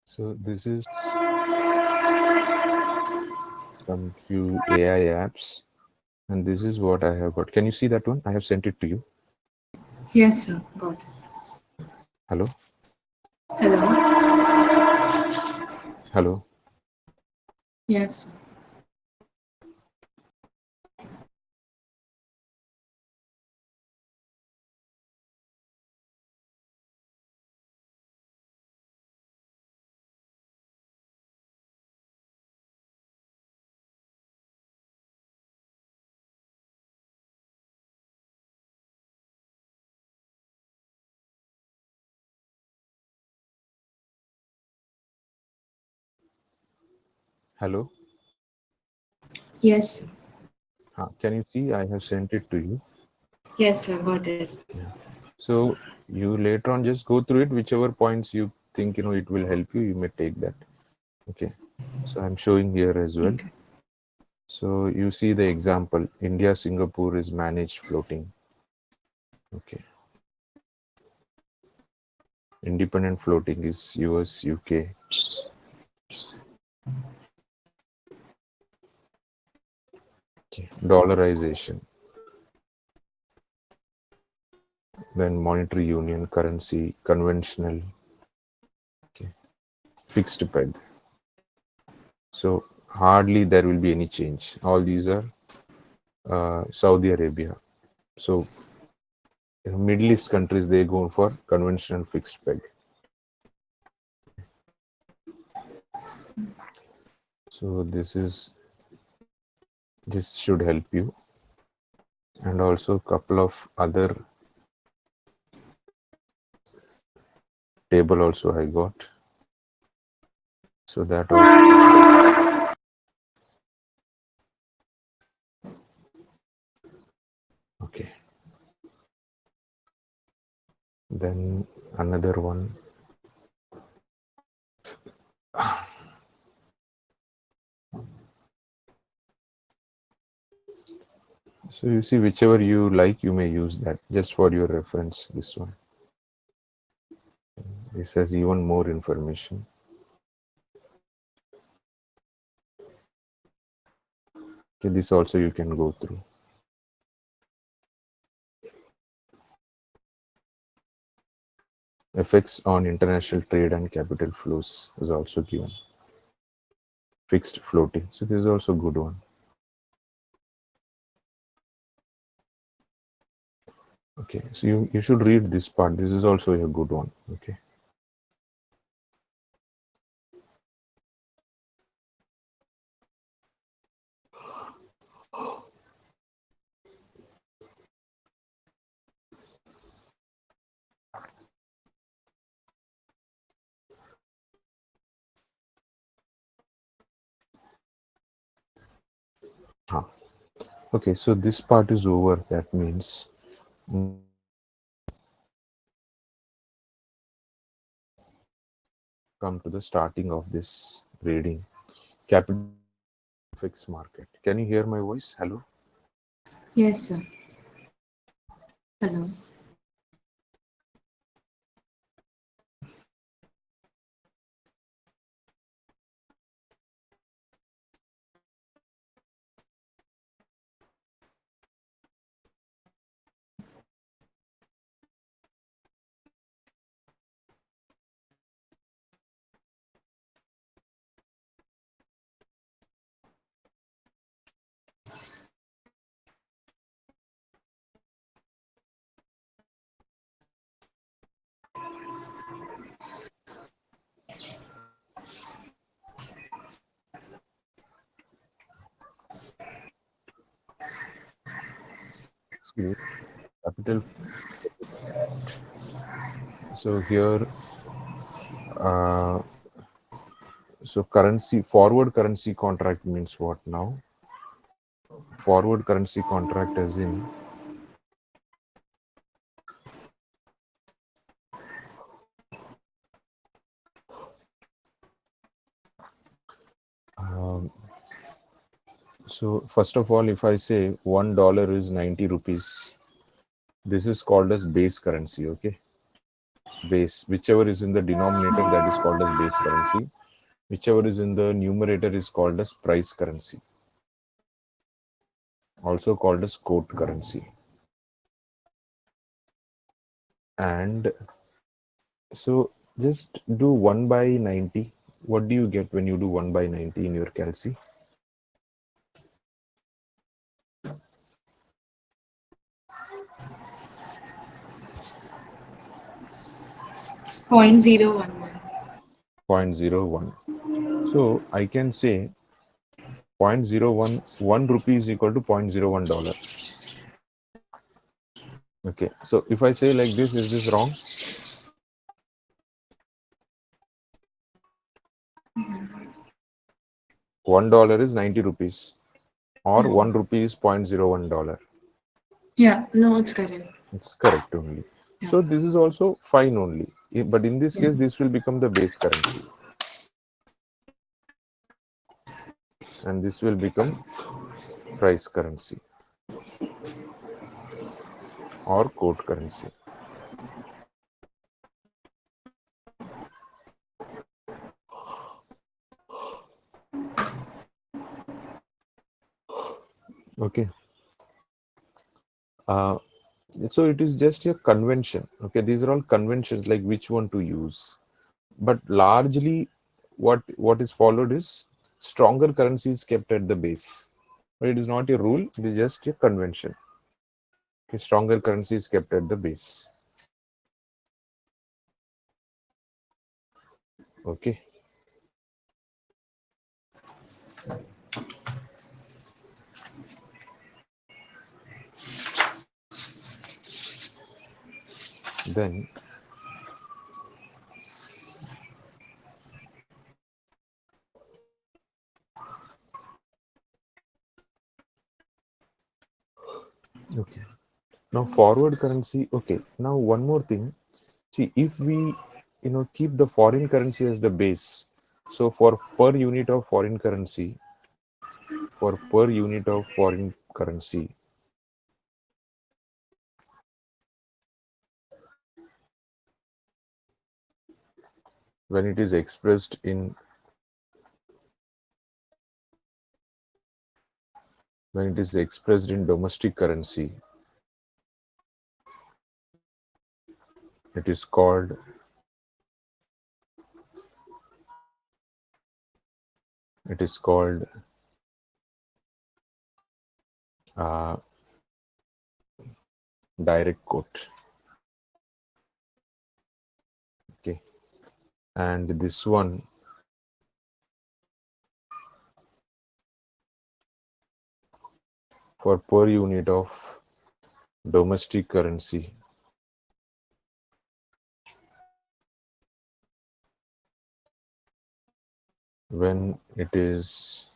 So this is some few AI apps, and this is what I have got. Can you see that one? I have sent it to you.
Yes, sir. Got it.
Hello,
Hello.
hello.
Yes, sir.
Hello.
Yes, sir.
Can you see? I have sent it to you.
Yes, sir. Got it.
Yeah. So you later on just go through it. Whichever points you think it will help you, you may take that. Okay. So I'm showing here as well.
Okay.
So you see the example. India Singapore is managed floating. Okay. Independent floating is US UK. Okay. Dollarization. Then monetary union, currency, conventional. Okay. Fixed peg. So hardly there will be any change. All these are Saudi Arabia. So Middle East countries, they go for conventional fixed peg. So this should help you, and also a couple of other table also I got, so that also. Okay, then another one. So you see, whichever you like, you may use that, just for your reference. This one, this has even more information. Okay, this also you can go through. Effects on international trade and capital flows is also given. Fixed floating. So this is also a good one. Okay, so you should read this part. This is also a good one. Okay. Huh. Okay, so this part is over. That means come to the starting of this reading. Capital FX market. Can you hear my voice? Hello?
Yes, sir. Hello.
Excuse me. Capital. So here, uh, so currency, forward currency contract means what now? Forward currency contract as in, um, so first of all, if I say $1 is 90 rupees, this is called as base currency. Okay, base, whichever is in the denominator, that is called as base currency. Whichever is in the numerator is called as price currency, also called as quote currency. And so just do 1 by 90. What do you get when you do 1 by 90 in your calci?
0.011.
0.01. So I can say 0.01, 1 rupee is equal to $0.01. Okay, so if I say like this, is this wrong? $1 is 90 rupees, or 1 rupee is $0.01.
Yeah, no, it's correct.
It's correct only.
Yeah.
So this is also fine only. But in this
Yeah.
case, this will become the base currency. And this will become price currency or quote currency. Okay. So it is just a convention. Okay, these are all conventions, like which one to use. But largely, what is followed is stronger currency is kept at the base. But it is not a rule; it is just a convention. Okay, stronger currency is kept at the base. Okay. Then okay, now forward currency. Okay, now one more thing. See, if we keep the foreign currency as the base, so for per unit of foreign currency, for per unit of foreign currency, when it is expressed in domestic currency, it is called uh, direct quote. Okay, and this one for per unit of domestic currency, when it is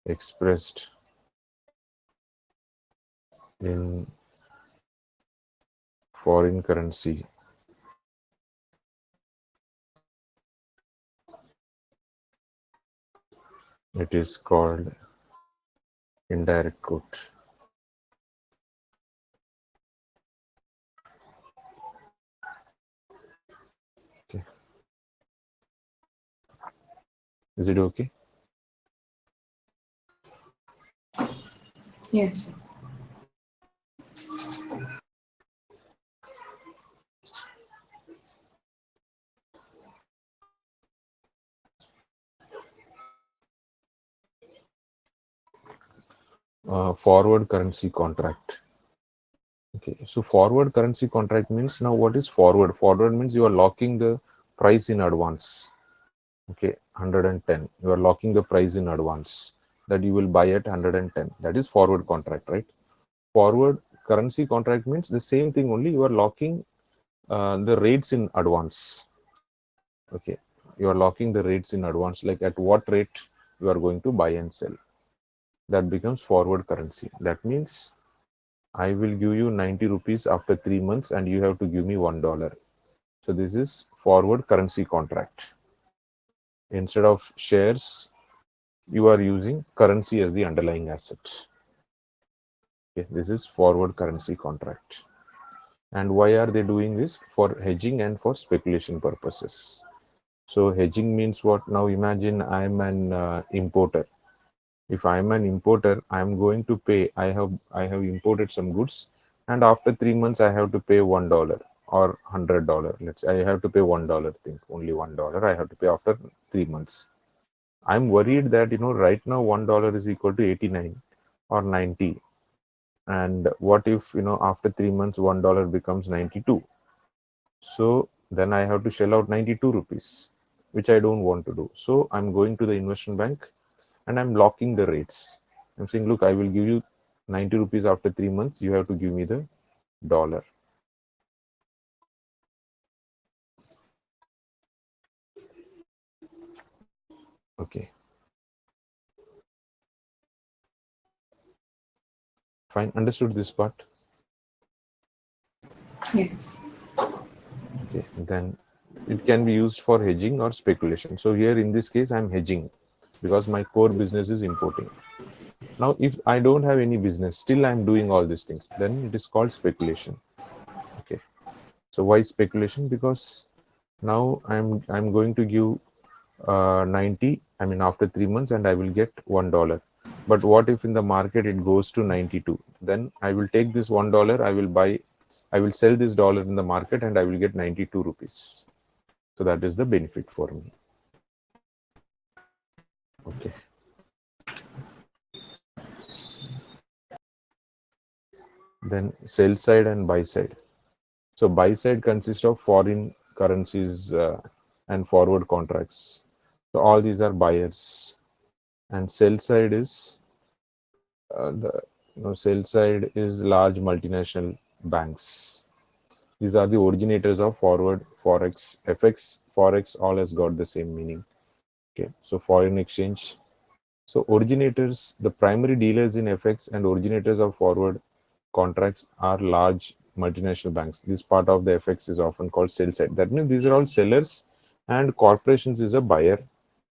expressed in foreign currency, it is called indirect quote. Okay, is it okay?
Yes.
Forward currency contract. Okay, so forward currency contract means, now what is forward? Forward means you are locking the price in advance. Okay, 110. You are locking the price in advance that you will buy at 110. That is forward contract, right? Forward currency contract means the same thing, only you are locking the rates in advance. Okay, you are locking the rates in advance, like at what rate you are going to buy and sell. That becomes forward currency. That means I will give you 90 rupees after 3 months and you have to give me $1. So this is forward currency contract. Instead of shares, you are using currency as the underlying asset. Okay, this is forward currency contract. And why are they doing this? For hedging and for speculation purposes. So hedging means what? Now imagine I am an importer. If I am an importer, I am going to pay. I have imported some goods, and after 3 months, I have to pay $1 or $100. Let's say I have to pay $1. Think only $1. I have to pay after 3 months. I'm worried that right now $1 is equal to 89 or 90, and what if after 3 months $1 becomes 92? So then I have to shell out 92 rupees, which I don't want to do. So I'm going to the investment bank and I'm locking the rates. I'm saying, look, I will give you 90 rupees after 3 months. You have to give me the dollar. Okay. Fine. Understood this part?
Yes.
Okay. Then it can be used for hedging or speculation. So here in this case, I'm hedging because my core business is importing. Now, if I don't have any business, still I'm doing all these things, then it is called speculation. Okay. So why speculation? Because now I'm going to give 90, I mean after 3 months, and I will get $1. But what if in the market it goes to 92? Then I will take this $1, I will sell this dollar in the market and I will get 92 rupees. So that is the benefit for me. Okay. Then sell side and buy side. So buy side consists of foreign currencies and forward contracts. So all these are buyers, and sell side is the sell side is large multinational banks. These are the originators of forward, forex, FX, forex, all has got the same meaning. Okay, so foreign exchange. So originators, the primary dealers in FX and originators of forward contracts are large multinational banks. This part of the FX is often called sell side. That means these are all sellers, and corporations is a buyer.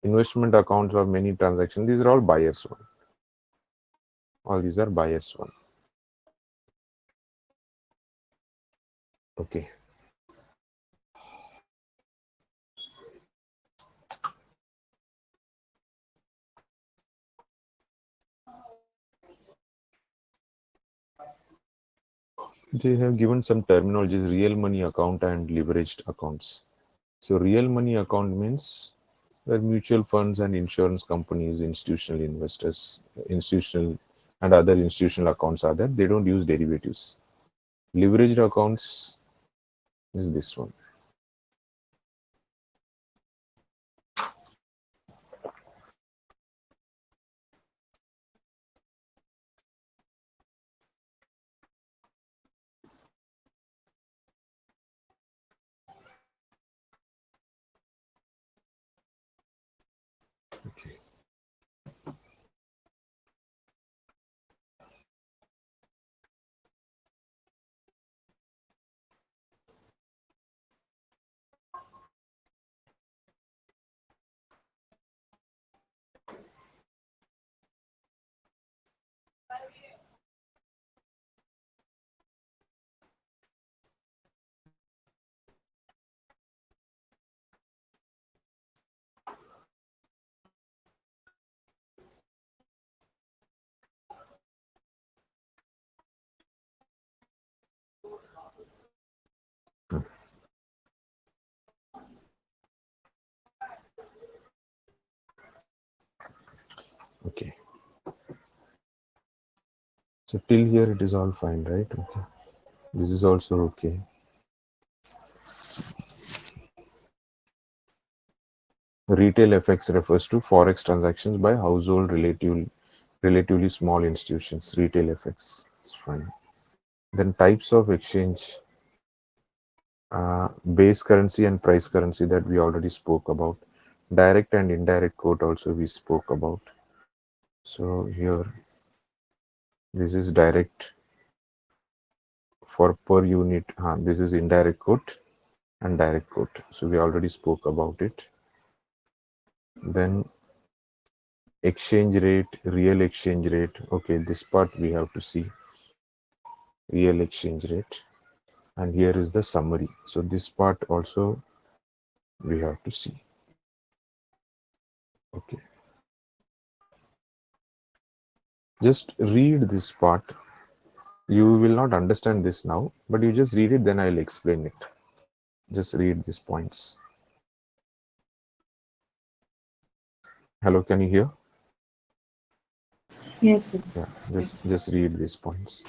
Investment accounts or many transactions, these are all buyers one. All these are buyers one. Okay. They have given some terminologies: real money account and leveraged accounts. So real money account means where mutual funds and insurance companies, institutional investors, institutional and other institutional accounts are there. They don't use derivatives. Leveraged accounts is this one. Okay. Okay. So till here it is all fine, right? Okay. This is also okay. Retail FX refers to forex transactions by household relatively small institutions. Retail FX is fine. Then types of exchange, base currency and price currency that we already spoke about. Direct and indirect quote also we spoke about. So here this is direct for per unit. This is indirect quote and direct quote. So we already spoke about it. Then exchange rate, real exchange rate. Okay, this part we have to see. Real exchange rate. And here is the summary. So this part also we have to see. Okay. Just read this part. You will not understand this now, but you just read it, then I'll explain it. Just read these points. Hello, can you hear?
Yes, sir.
Yeah, just read these points.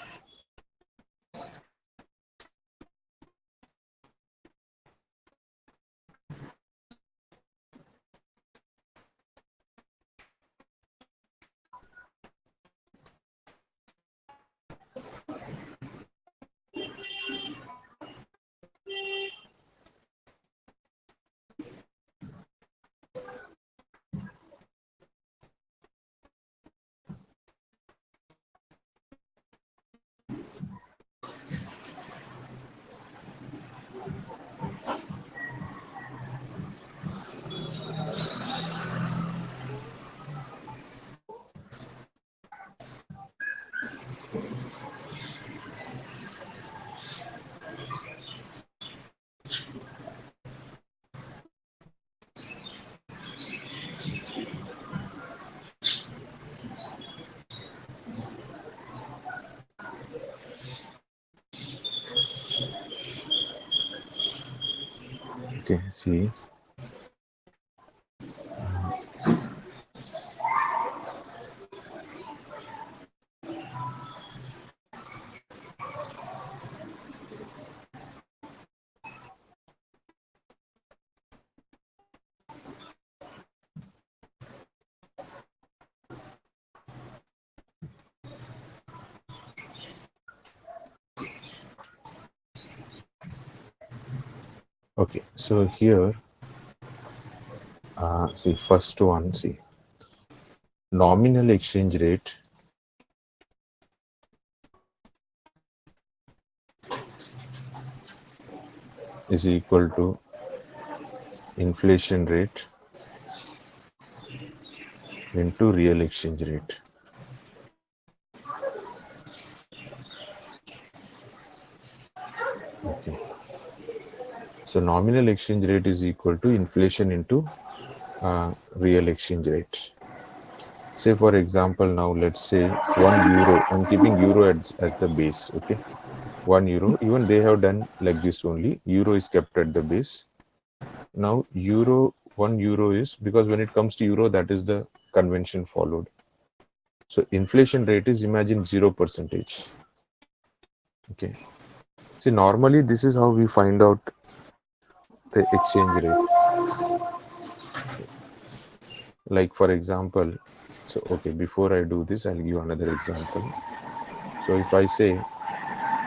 Okay, see. Okay, so here, see, first one, see, nominal exchange rate is equal to inflation rate into real exchange rate. Okay, so nominal exchange rate is equal to inflation into real exchange rate. Say for example, now let's say 1 euro. I'm keeping euro at the base. Okay, 1 euro. Even they have done like this only. Euro is kept at the base. Now euro, 1 euro is, because when it comes to euro, that is the convention followed. So inflation rate is, imagine, 0%. Okay. See, normally this is how we find out the exchange rate. Okay. Like for example, so okay, before I do this, I'll give another example. So if I say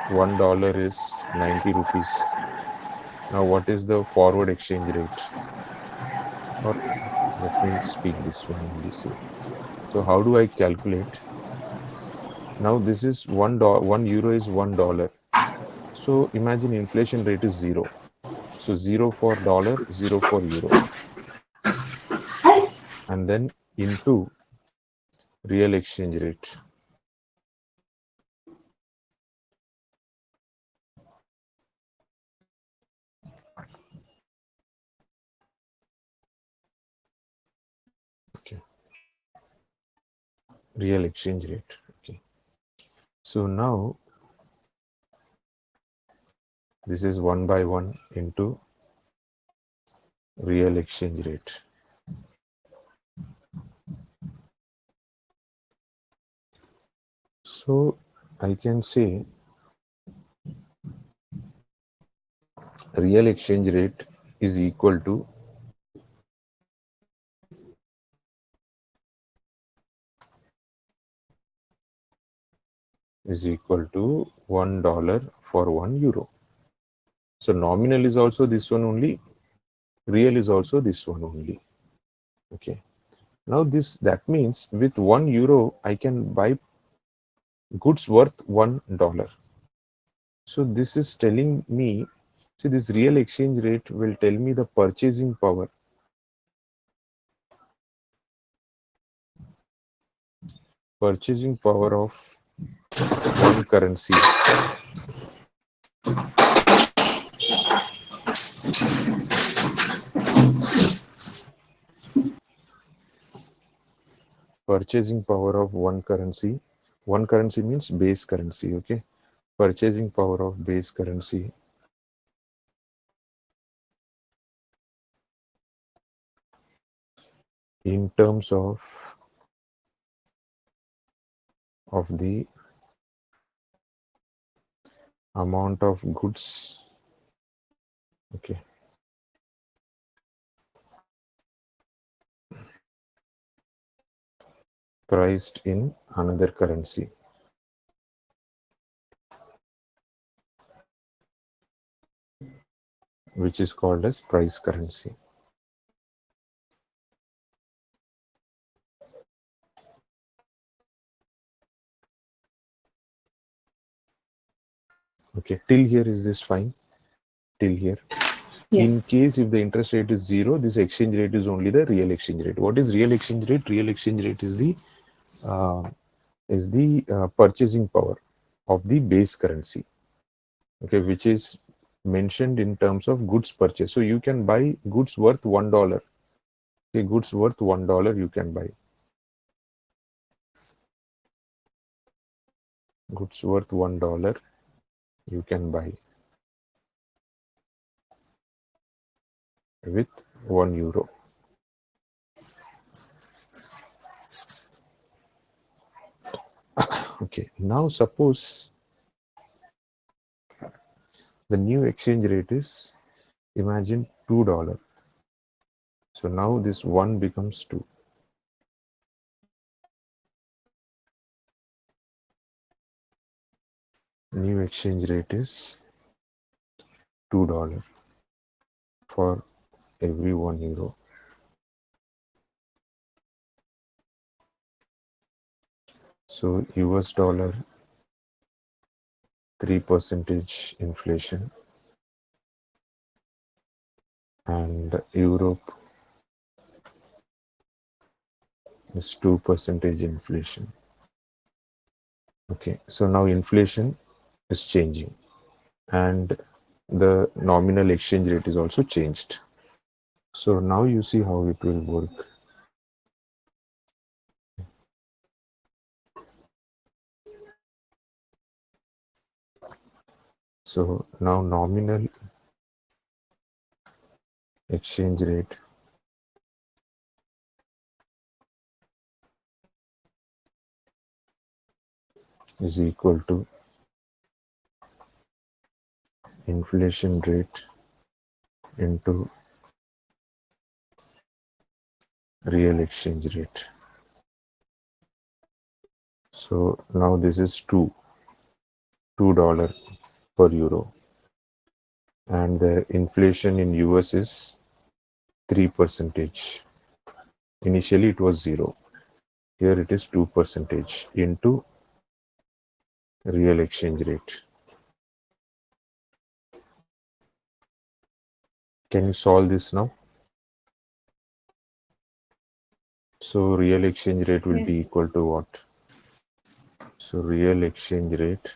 $1 is 90 rupees, now what is the forward exchange rate? Or okay, let me speak this one only. See, so how do I calculate? Now this is $1. 1 euro is $1. So imagine inflation rate is zero. So zero for dollar, zero for euro, and then into real exchange rate. Okay, real exchange rate. Okay. So now this is 1/1 into real exchange rate. So I can say real exchange rate is equal to $1 for 1 euro. So nominal is also this one only, real is also this one only. Okay. Now that means with 1 euro I can buy goods worth $1. So this is telling me, see, this real exchange rate will tell me the purchasing power of one currency. Purchasing power of one currency. One currency means base currency. Okay. Purchasing power of base currency in terms of the amount of goods, okay, priced in another currency, which is called as price currency. Okay, till here is this fine? Till here. In
Yes.
case if the interest rate is zero, this exchange rate is only the real exchange rate. What is real exchange rate? Real exchange rate is the purchasing power of the base currency, okay, which is mentioned in terms of goods purchase. So you can buy goods worth $1. Okay, goods worth $1 you can buy. Goods worth $1 you can buy with 1 euro. Okay, now suppose the new exchange rate is, imagine, $2. So now this 1 becomes 2. New exchange rate is $2. for every 1 euro. So US dollar 3% inflation, and Europe is 2% inflation. Okay, so now inflation is changing and the nominal exchange rate is also changed. So now you see how it will work. So now nominal exchange rate is equal to inflation rate into real exchange rate. So now this is $2 per euro, and the inflation in US is 3%. Initially it was 0. Here it is 2% into real exchange rate. Can you solve this now? So real exchange rate will be
Yes.
equal to what? So real exchange rate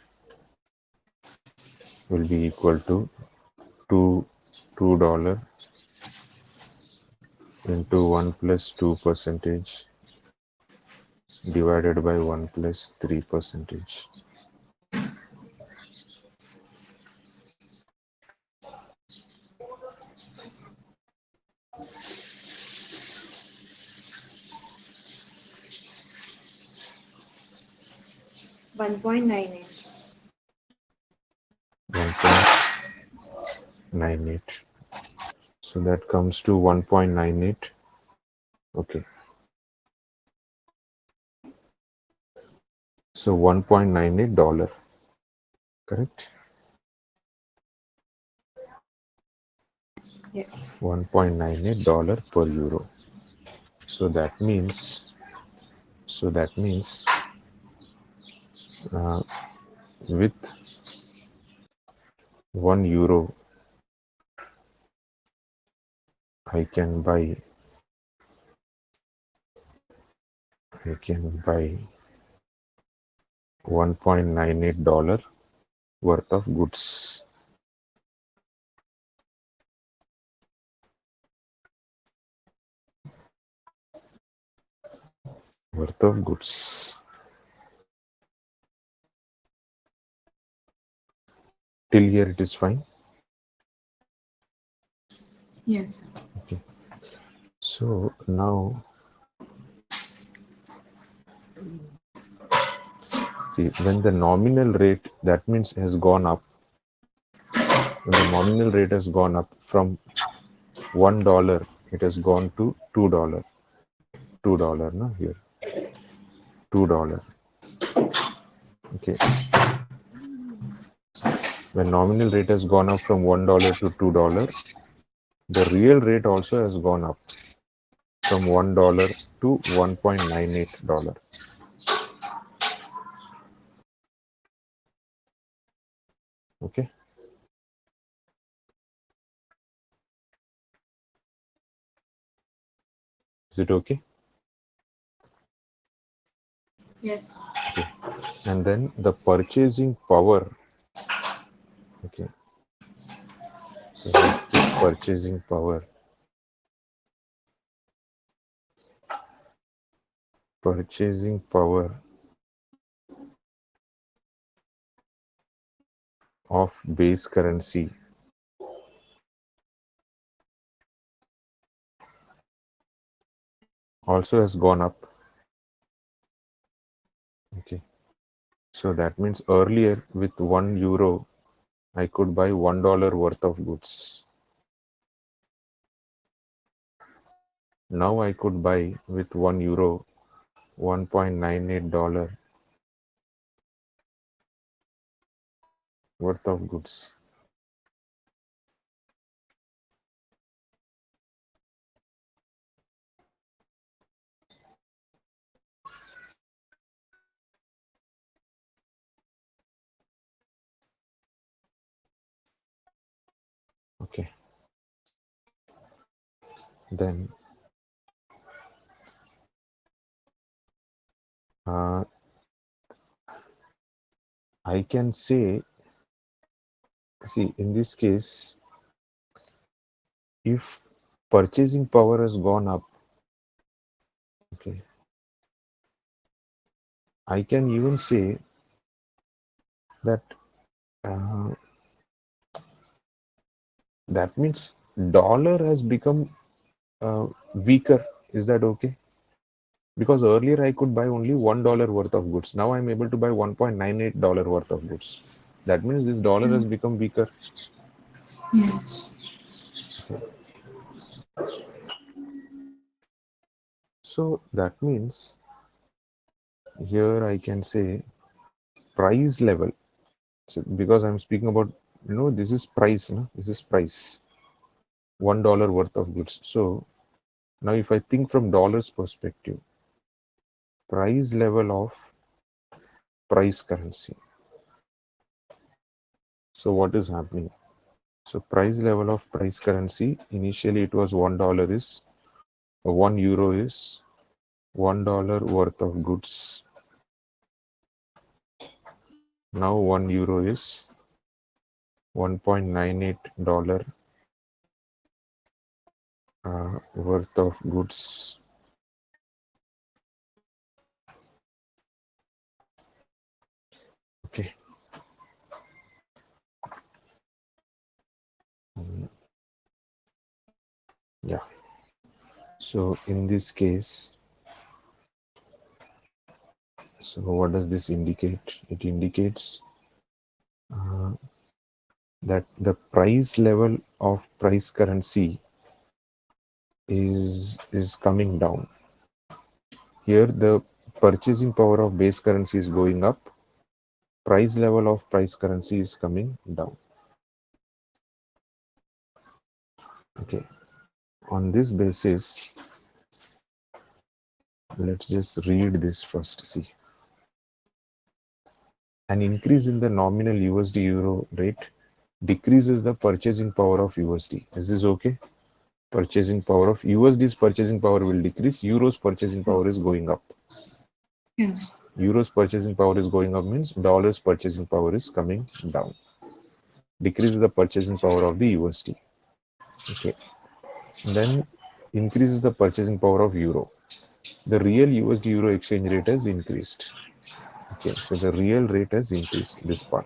will be equal to $2 into 1 plus 2% divided by 1 plus 3%.
1.98.
1.98. So that comes to 1.98. Okay. So $1.98, correct?
Yes.
$1.98 per euro. So that means with 1 euro I can buy 1.98 dollar worth of goods. Worth of goods. Till here it is fine.
Yes.
Okay. So now see, when the nominal rate, that means has gone up, when the nominal rate has gone up from $1, it has gone to $2. $2, no, here $2. Okay, when nominal rate has gone up from $1 to $2, the real rate also has gone up from $1 to $1.98. Okay, is it okay?
Yes.
Okay, and then the purchasing power. Okay, so next is purchasing power. Purchasing power of base currency also has gone up. Okay, so that means earlier with 1 euro I could buy $1 worth of goods. Now I could buy with 1 euro $1.98 worth of goods. Then I can say, see, in this case, if purchasing power has gone up, okay, I can even say that that means dollar has become weaker. Is that okay? Because earlier I could buy only $1 worth of goods. Now I'm able to buy $1.98 worth of goods. That means this dollar has become weaker.
Yes.
Okay. So that means here I can say price level. So because I'm speaking about, this is price, this is price, $1 worth of goods. So now if I think from dollars perspective, price level of price currency. So what is happening? So price level of price currency, initially it was $1 is, €1 is $1 worth of goods. Now €1 is $1.98 worth of goods. Okay. Yeah. So in this case, so what does this indicate? It indicates that the price level of price currency is coming down. Here the purchasing power of base currency is going up. Price level of price currency is coming down. Okay. On this basis, let's just read this first. See, an increase in the nominal USD euro rate decreases the purchasing power of USD. Is this okay? Purchasing power of USD's purchasing power will decrease. Euro's purchasing power is going up.
Yeah.
Euro's purchasing power is going up means dollar's purchasing power is coming down. Decreases the purchasing power of the USD. Okay. And then increases the purchasing power of euro. The real USD euro exchange rate has increased. Okay, so the real rate has increased, this part.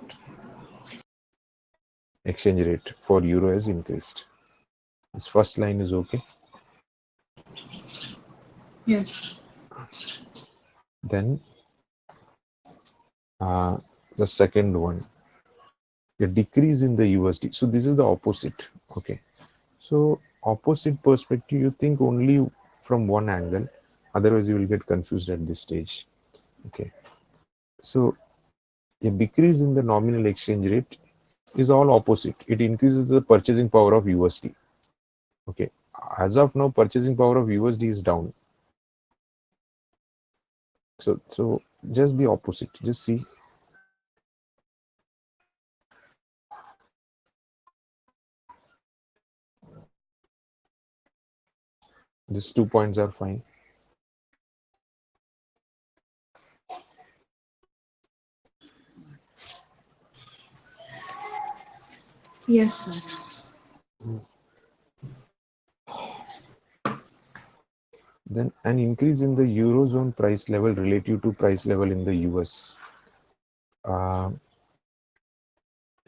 Exchange rate for euro has increased. This first line is okay.
Yes.
Then the second one, a decrease in the USD. So this is the opposite. Okay. So opposite perspective, you think only from one angle. Otherwise, you will get confused at this stage. Okay. So a decrease in the nominal exchange rate is all opposite. It increases the purchasing power of USD. Okay. As of now, purchasing power of USD is down. So just the opposite. Just see. These 2 points are fine.
Yes, sir.
Then an increase in the Eurozone price level relative to price level in the US.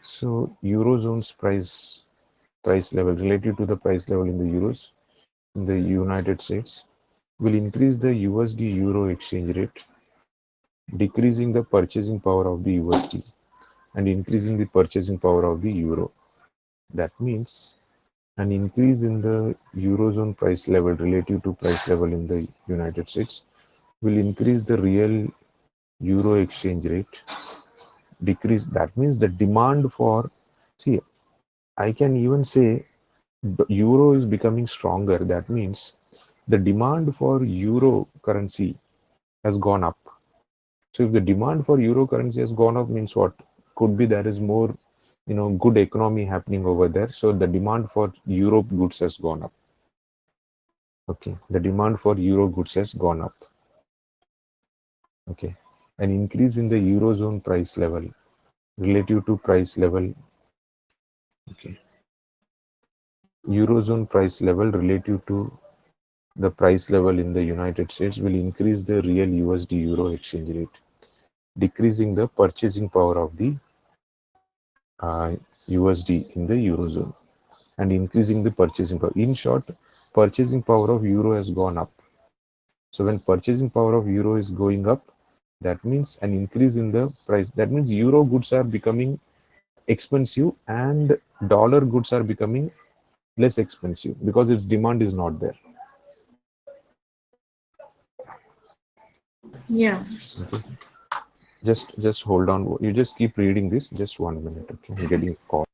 So Eurozone's price level relative to the price level in the Euros in the United States will increase the USD Euro exchange rate, decreasing the purchasing power of the USD and increasing the purchasing power of the Euro. That means an increase in the Eurozone price level relative to price level in the United States will increase the real Euro exchange rate, decrease. That means the demand for, see, I can even say the Euro is becoming stronger. That means the demand for Euro currency has gone up. So if the demand for Euro currency has gone up means what? Could be there is more, good economy happening over there. So the demand for Europe goods has gone up. Okay, the demand for euro goods has gone up. Okay, an increase in the eurozone price level relative to price level. Okay, eurozone price level relative to the price level in the United States will increase the real USD euro exchange rate, decreasing the purchasing power of the USD in the eurozone and increasing the purchasing power. In short, purchasing power of euro has gone up. So when purchasing power of euro is going up, that means an increase in the price. That means euro goods are becoming expensive and dollar goods are becoming less expensive because its demand is not there.
Yeah.
Okay. Just hold on. You just keep reading this. Just 1 minute. Okay. I'm getting a call.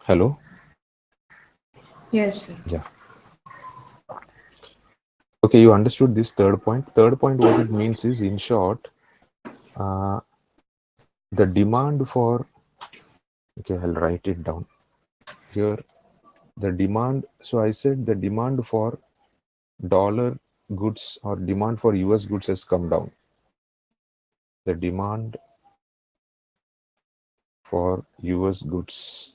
Hello.
Yes, sir.
Yeah. Okay. You understood this third point. Third point, what it means is, in short, uh, the demand for. Okay, I'll write it down here. The demand. So I said the demand for dollar goods or demand for US goods has come down. The demand for US goods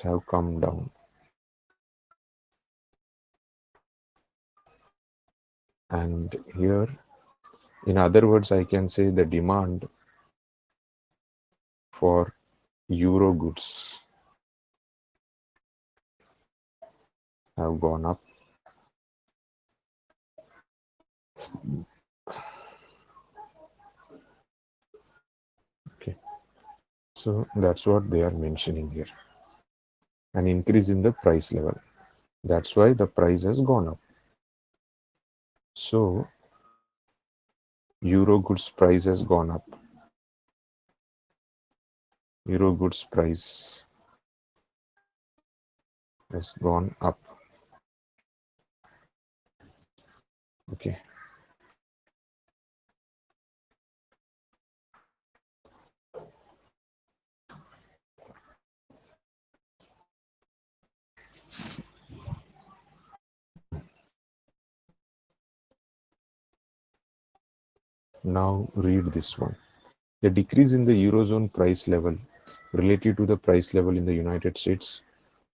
have come down. And here, in other words, I can say the demand for euro goods have gone up. Okay, so that's what they are mentioning here. An increase in the price level. That's why the price has gone up. So euro goods price has gone up. Euro goods price has gone up. Okay. Now read this one. A decrease in the eurozone price level relative to the price level in the United States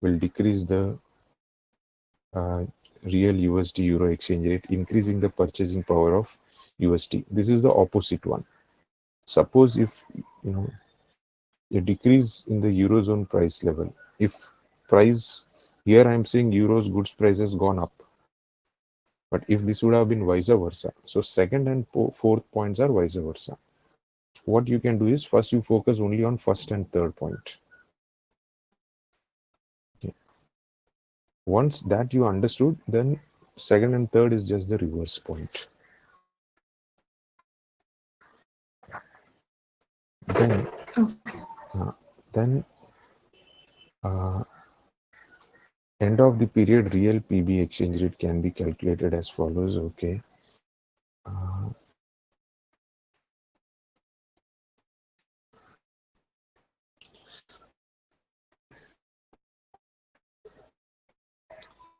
will decrease the uh, real USD euro exchange rate, increasing the purchasing power of USD. This is the opposite one. Suppose if a decrease in the eurozone price level, if price here I'm saying euros goods price has gone up, but if this would have been vice versa, so second and fourth points are vice versa. What you can do is first you focus only on first and third point. Okay. Once that you understood, then second and third is just the reverse point. Then, uh, then end of the period real PB exchange rate can be calculated as follows. Okay. Uh,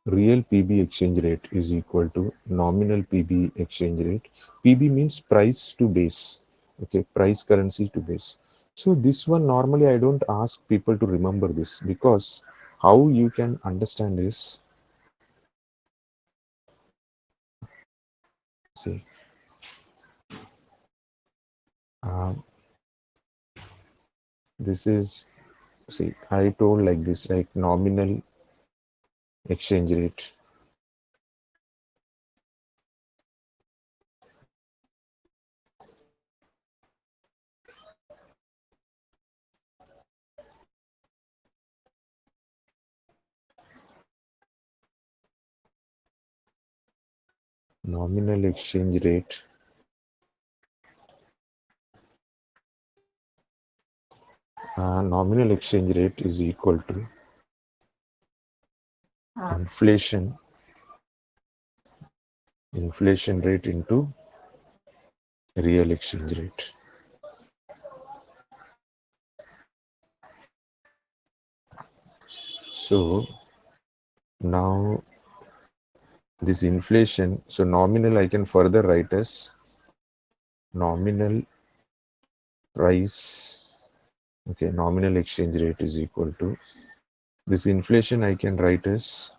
real PB exchange rate is equal to nominal PB exchange rate. PB means price to base. Okay, price currency to base. So this one normally I don't ask people to remember this, because how you can understand is, see, um, this is, see, I told like this, right? Nominal exchange rate. Nominal exchange rate. Nominal exchange rate is equal to inflation rate into real exchange rate. So now this inflation, so nominal I can further write as nominal price. Okay, nominal exchange rate is equal to this inflation I can write as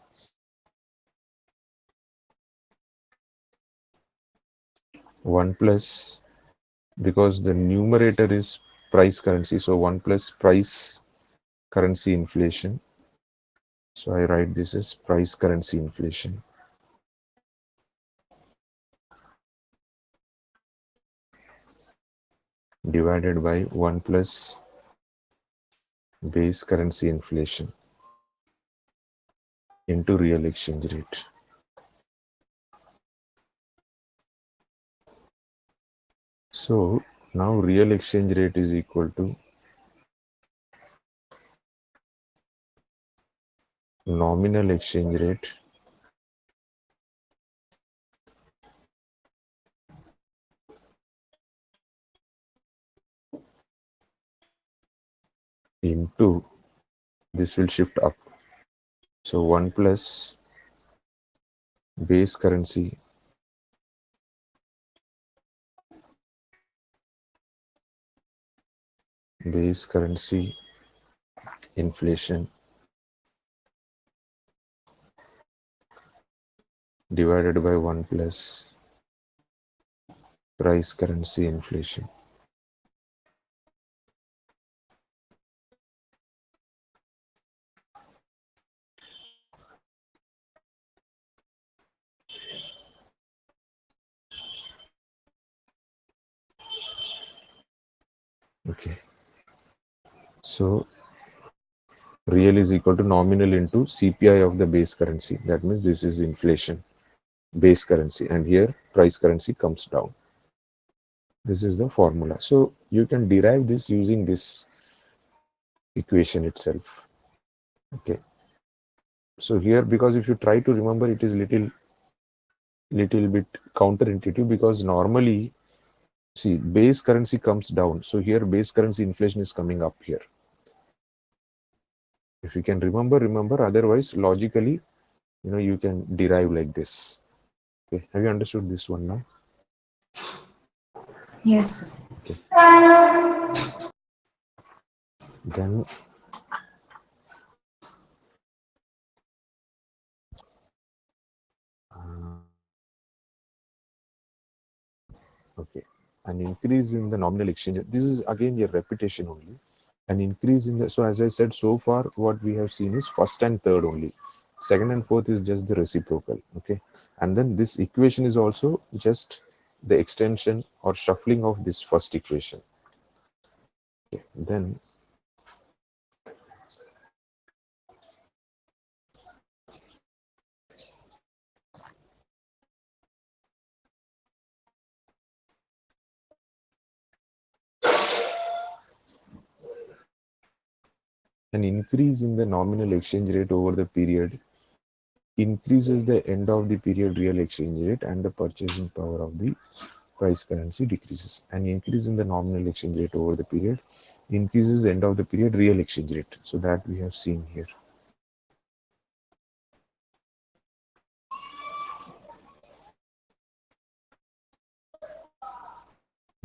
1 plus, because the numerator is price currency, so 1 plus price currency inflation. So I write this as price currency inflation divided by 1 plus base currency inflation into real exchange rate. So now real exchange rate is equal to nominal exchange rate into, this will shift up, so 1 plus base currency inflation divided by 1 plus price currency inflation. Okay, so real is equal to nominal into CPI of the base currency. That means this is inflation base currency, and here price currency comes down. This is the formula. So you can derive this using this equation itself. Okay, so here, because if you try to remember, it is little bit counterintuitive, because normally, see, base currency comes down, so here base currency inflation is coming up here. If you can remember, otherwise logically, you can derive like this. Okay, have you understood this one now?
Yes.
Okay, then okay, an increase in the nominal exchange, this is again a repetition only. An increase in the, so as I said, so far what we have seen is first and third only. Second and fourth is just the reciprocal. Okay, and then this equation is also just the extension or shuffling of this first equation. Okay, then an increase in the nominal exchange rate over the period increases the end of the period real exchange rate, and the purchasing power of the price currency decreases. An increase in the nominal exchange rate over the period increases the end of the period real exchange rate. So that we have seen here.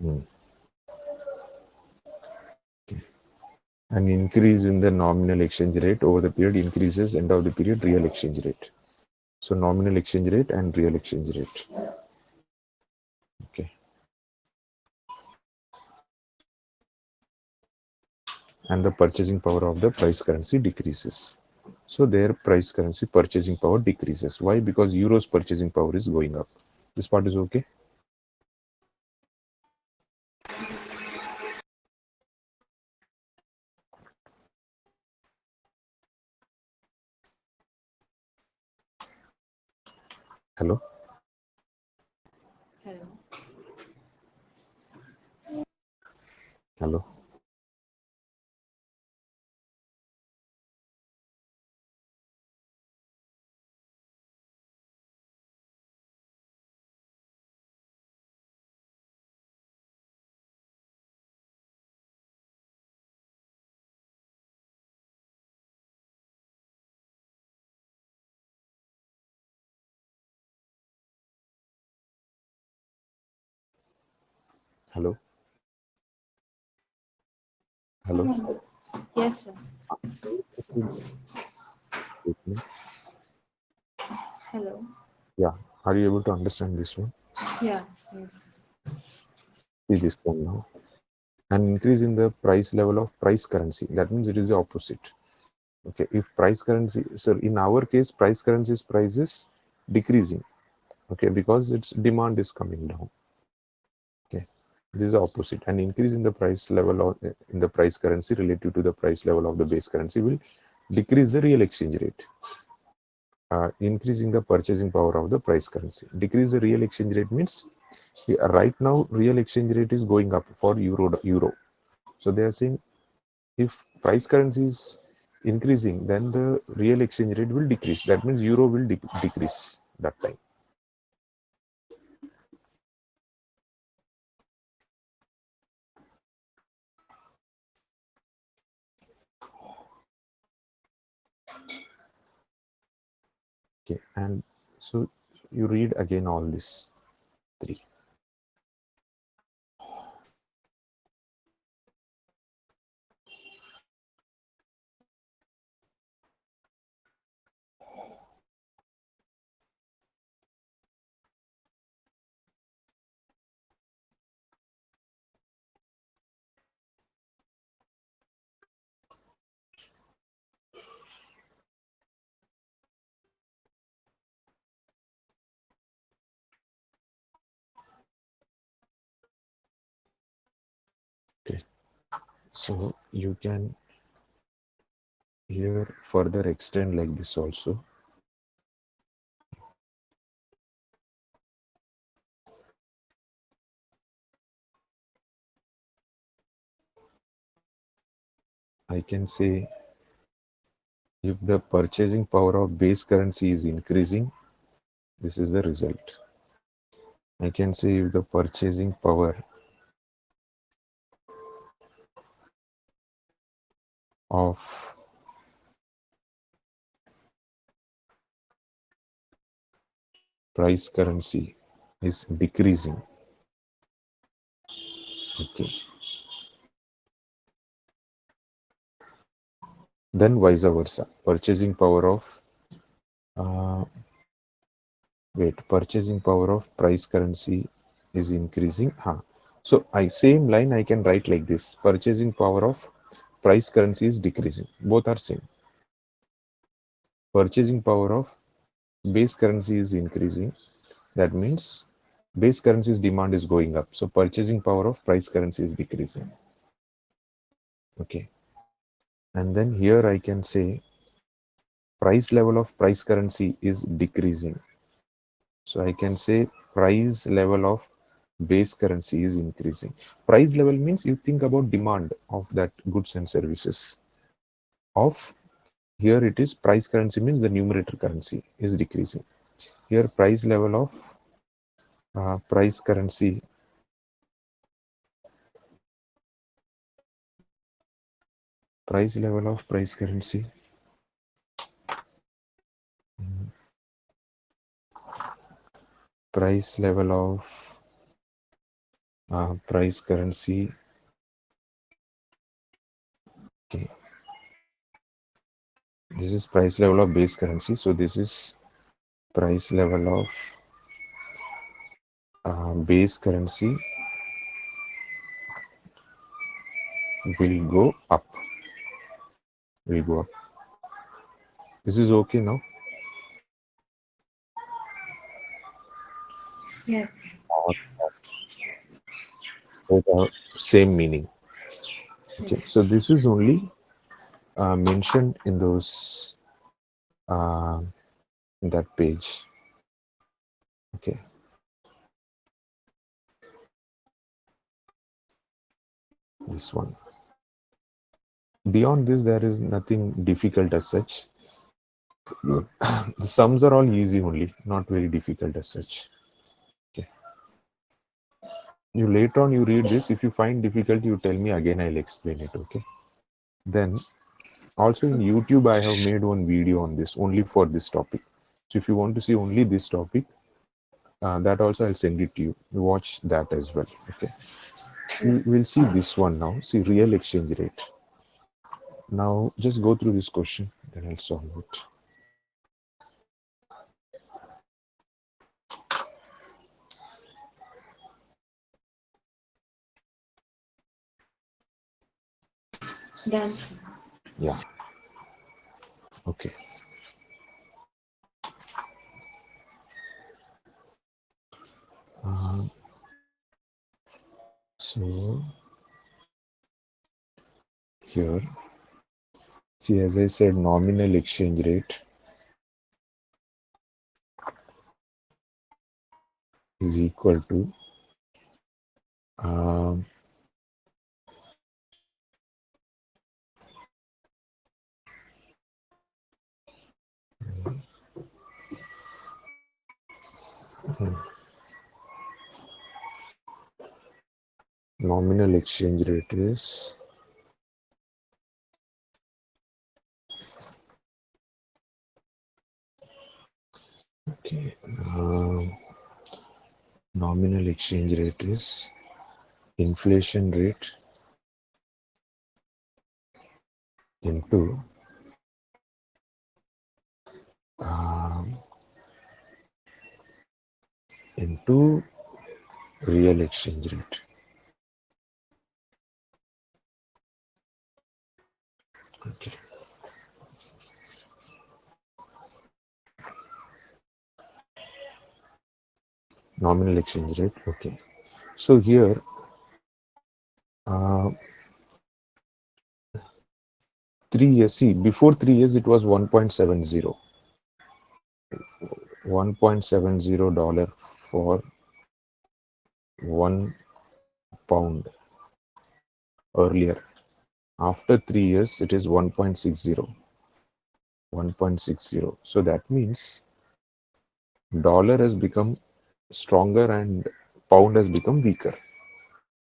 Hmm. An increase in the nominal exchange rate over the period increases end of the period real exchange rate. So nominal exchange rate and real exchange rate. Okay. And the purchasing power of the price currency decreases. So their price currency purchasing power decreases. Why? Because euro's purchasing power is going up. This part is okay. Hello.
Hello.
Hello. Hello. Hello.
Yes, sir. Hello.
Yeah. Are you able to understand this one?
Yeah. Yes.
See this one now. An increase in the price level of price currency. That means it is the opposite. Okay. If price currency, so in our case, price currency's price is decreasing. Okay, because its demand is coming down. Okay, this is the opposite. An increase in the price level of in the price currency relative to the price level of the base currency will decrease the real exchange rate. Increasing the purchasing power of the price currency. Decrease the real exchange rate means right now real exchange rate is going up for euro. So they are saying if price currency is increasing, then the real exchange rate will decrease. That means euro will decrease that time. Okay, and so you read again all this three. Okay, so you can here further extend like this also. I can say if the purchasing power of base currency is increasing, this is the result. I can say if the purchasing power of price currency is decreasing. Okay, then vice versa. Purchasing power of uh, purchasing power of price currency is increasing. So same line I can write like this. Purchasing power of price currency is decreasing. Both are same. Purchasing power of base currency is increasing. That means base currency's demand is going up. So purchasing power of price currency is decreasing. Okay. And then here I can say price level of price currency is decreasing. So I can say price level of base currency is increasing. Price level means you think about demand of that goods and services. Of here it is price currency means the numerator currency is decreasing. Here price level of price currency price level of price currency price level of price currency. Okay, this is price level of base currency. So this is price level of base currency will go up. Will go up. This is okay now.
Yes.
Or both are same meaning. Okay, so this is only mentioned in those uh, in that page. Okay, this one. Beyond this, there is nothing difficult as such. The sums are all easy only, not very difficult as such. Okay. You later on you read this. If you find difficult, you tell me again. I'll explain it. Okay. Then also in YouTube, I have made one video on this only for this topic. So if you want to see only this topic, that also I'll send it to you. You watch that as well. Okay. We'll see this one now. See real exchange rate. Now just go through this question, then I'll solve it.
Done.
Yeah. Okay. Uh, so here, see, as I said, nominal exchange rate is equal to um, nominal exchange rate is okay. Nominal exchange rate is inflation rate into um, into real exchange rate. Okay. Nominal exchange rate. Okay. So here, uh, 3 years. See, before 3 years, it was 1.70. $1.70 for 1 pound earlier. After 3 years, it is 1.60. 1.60. So that means dollar has become stronger and pound has become weaker.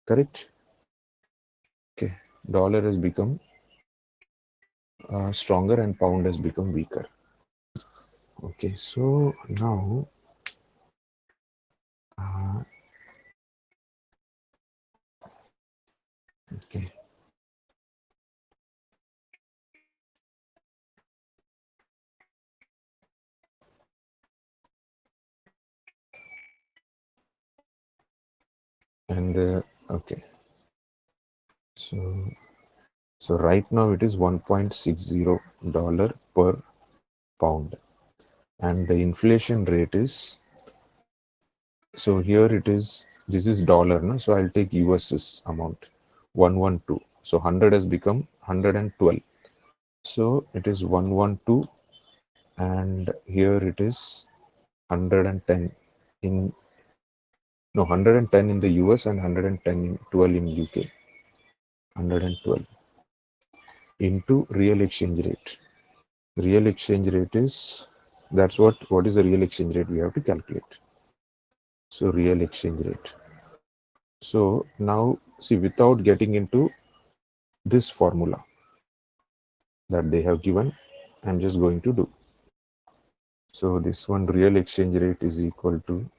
Correct? Okay. Dollar has become stronger and pound has become weaker. Okay. So now, okay. And okay. So right now it is $1.60 per pound, and the inflation rate is, so here it is, this is dollar, no? So I'll take US's amount 112. So 100 has become 112. So it is 112, and here it is 110 in, no, 110 in the US and 112 in UK. 112 into real exchange rate. Real exchange rate is, that's what is the real exchange rate we have to calculate. So real exchange rate. So now see, without getting into this formula that they have given, I'm just going to do. So this one, real exchange rate is equal to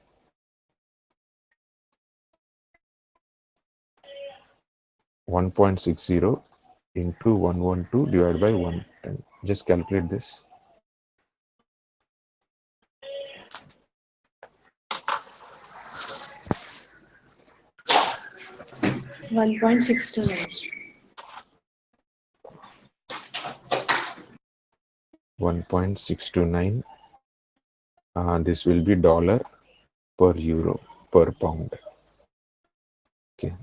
1.60 into 112 divided by 110. Just calculate this.
1.629.
1.629. This will be dollar per euro per pound. Okay,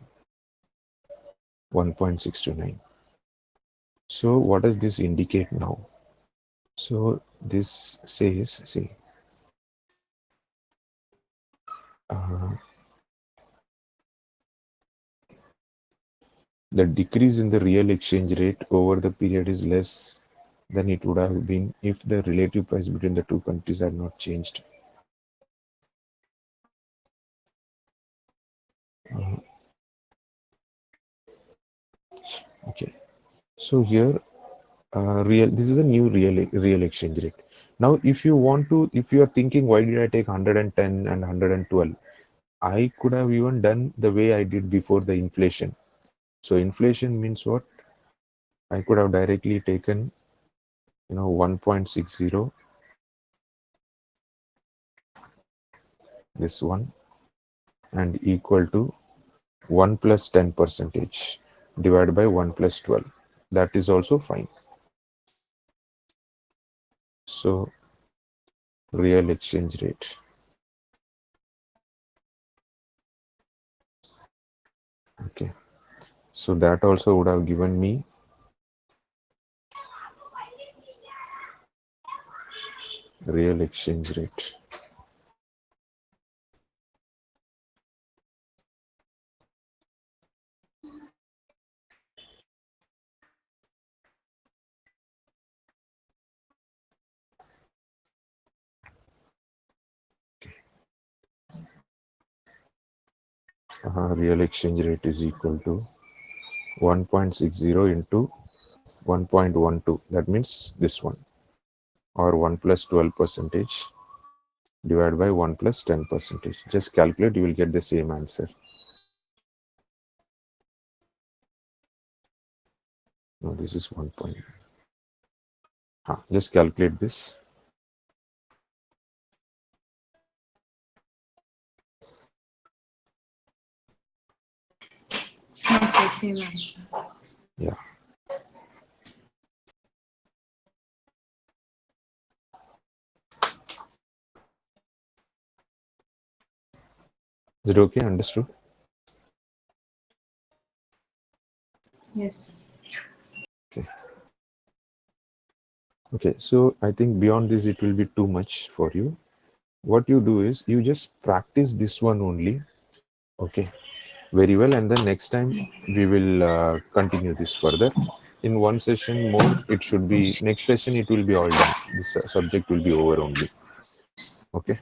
1.629. So what does this indicate now? So this says, see, uh, the decrease in the real exchange rate over the period is less than it would have been if the relative price between the two countries had not changed. Okay, so here this is a new real exchange rate. Now if you want to, if you are thinking why did I take 110 and 112, I could have even done the way I did before the inflation. So inflation means what? I could have directly taken 1.60, this one, and equal to 1 plus 10 percentage divided by 1 plus 12. That is also fine. So real exchange rate. Okay, so that also would have given me real exchange rate. Real exchange rate is equal to 1.60 into 1.12. That means this one, or 1 plus 12 percentage divided by 1 plus 10 percentage. Just calculate, you will get the same answer. No, this is 1 point. Just calculate this.
Yes, same answer.
Yeah. Is it okay? Understood?
Yes.
Okay. Okay, so I think beyond this it will be too much for you. What you do is you just practice this one only. Okay, very well, and then next time we will continue this further. In one session more, it should be, next session it will be all done. This subject will be over only. Okay.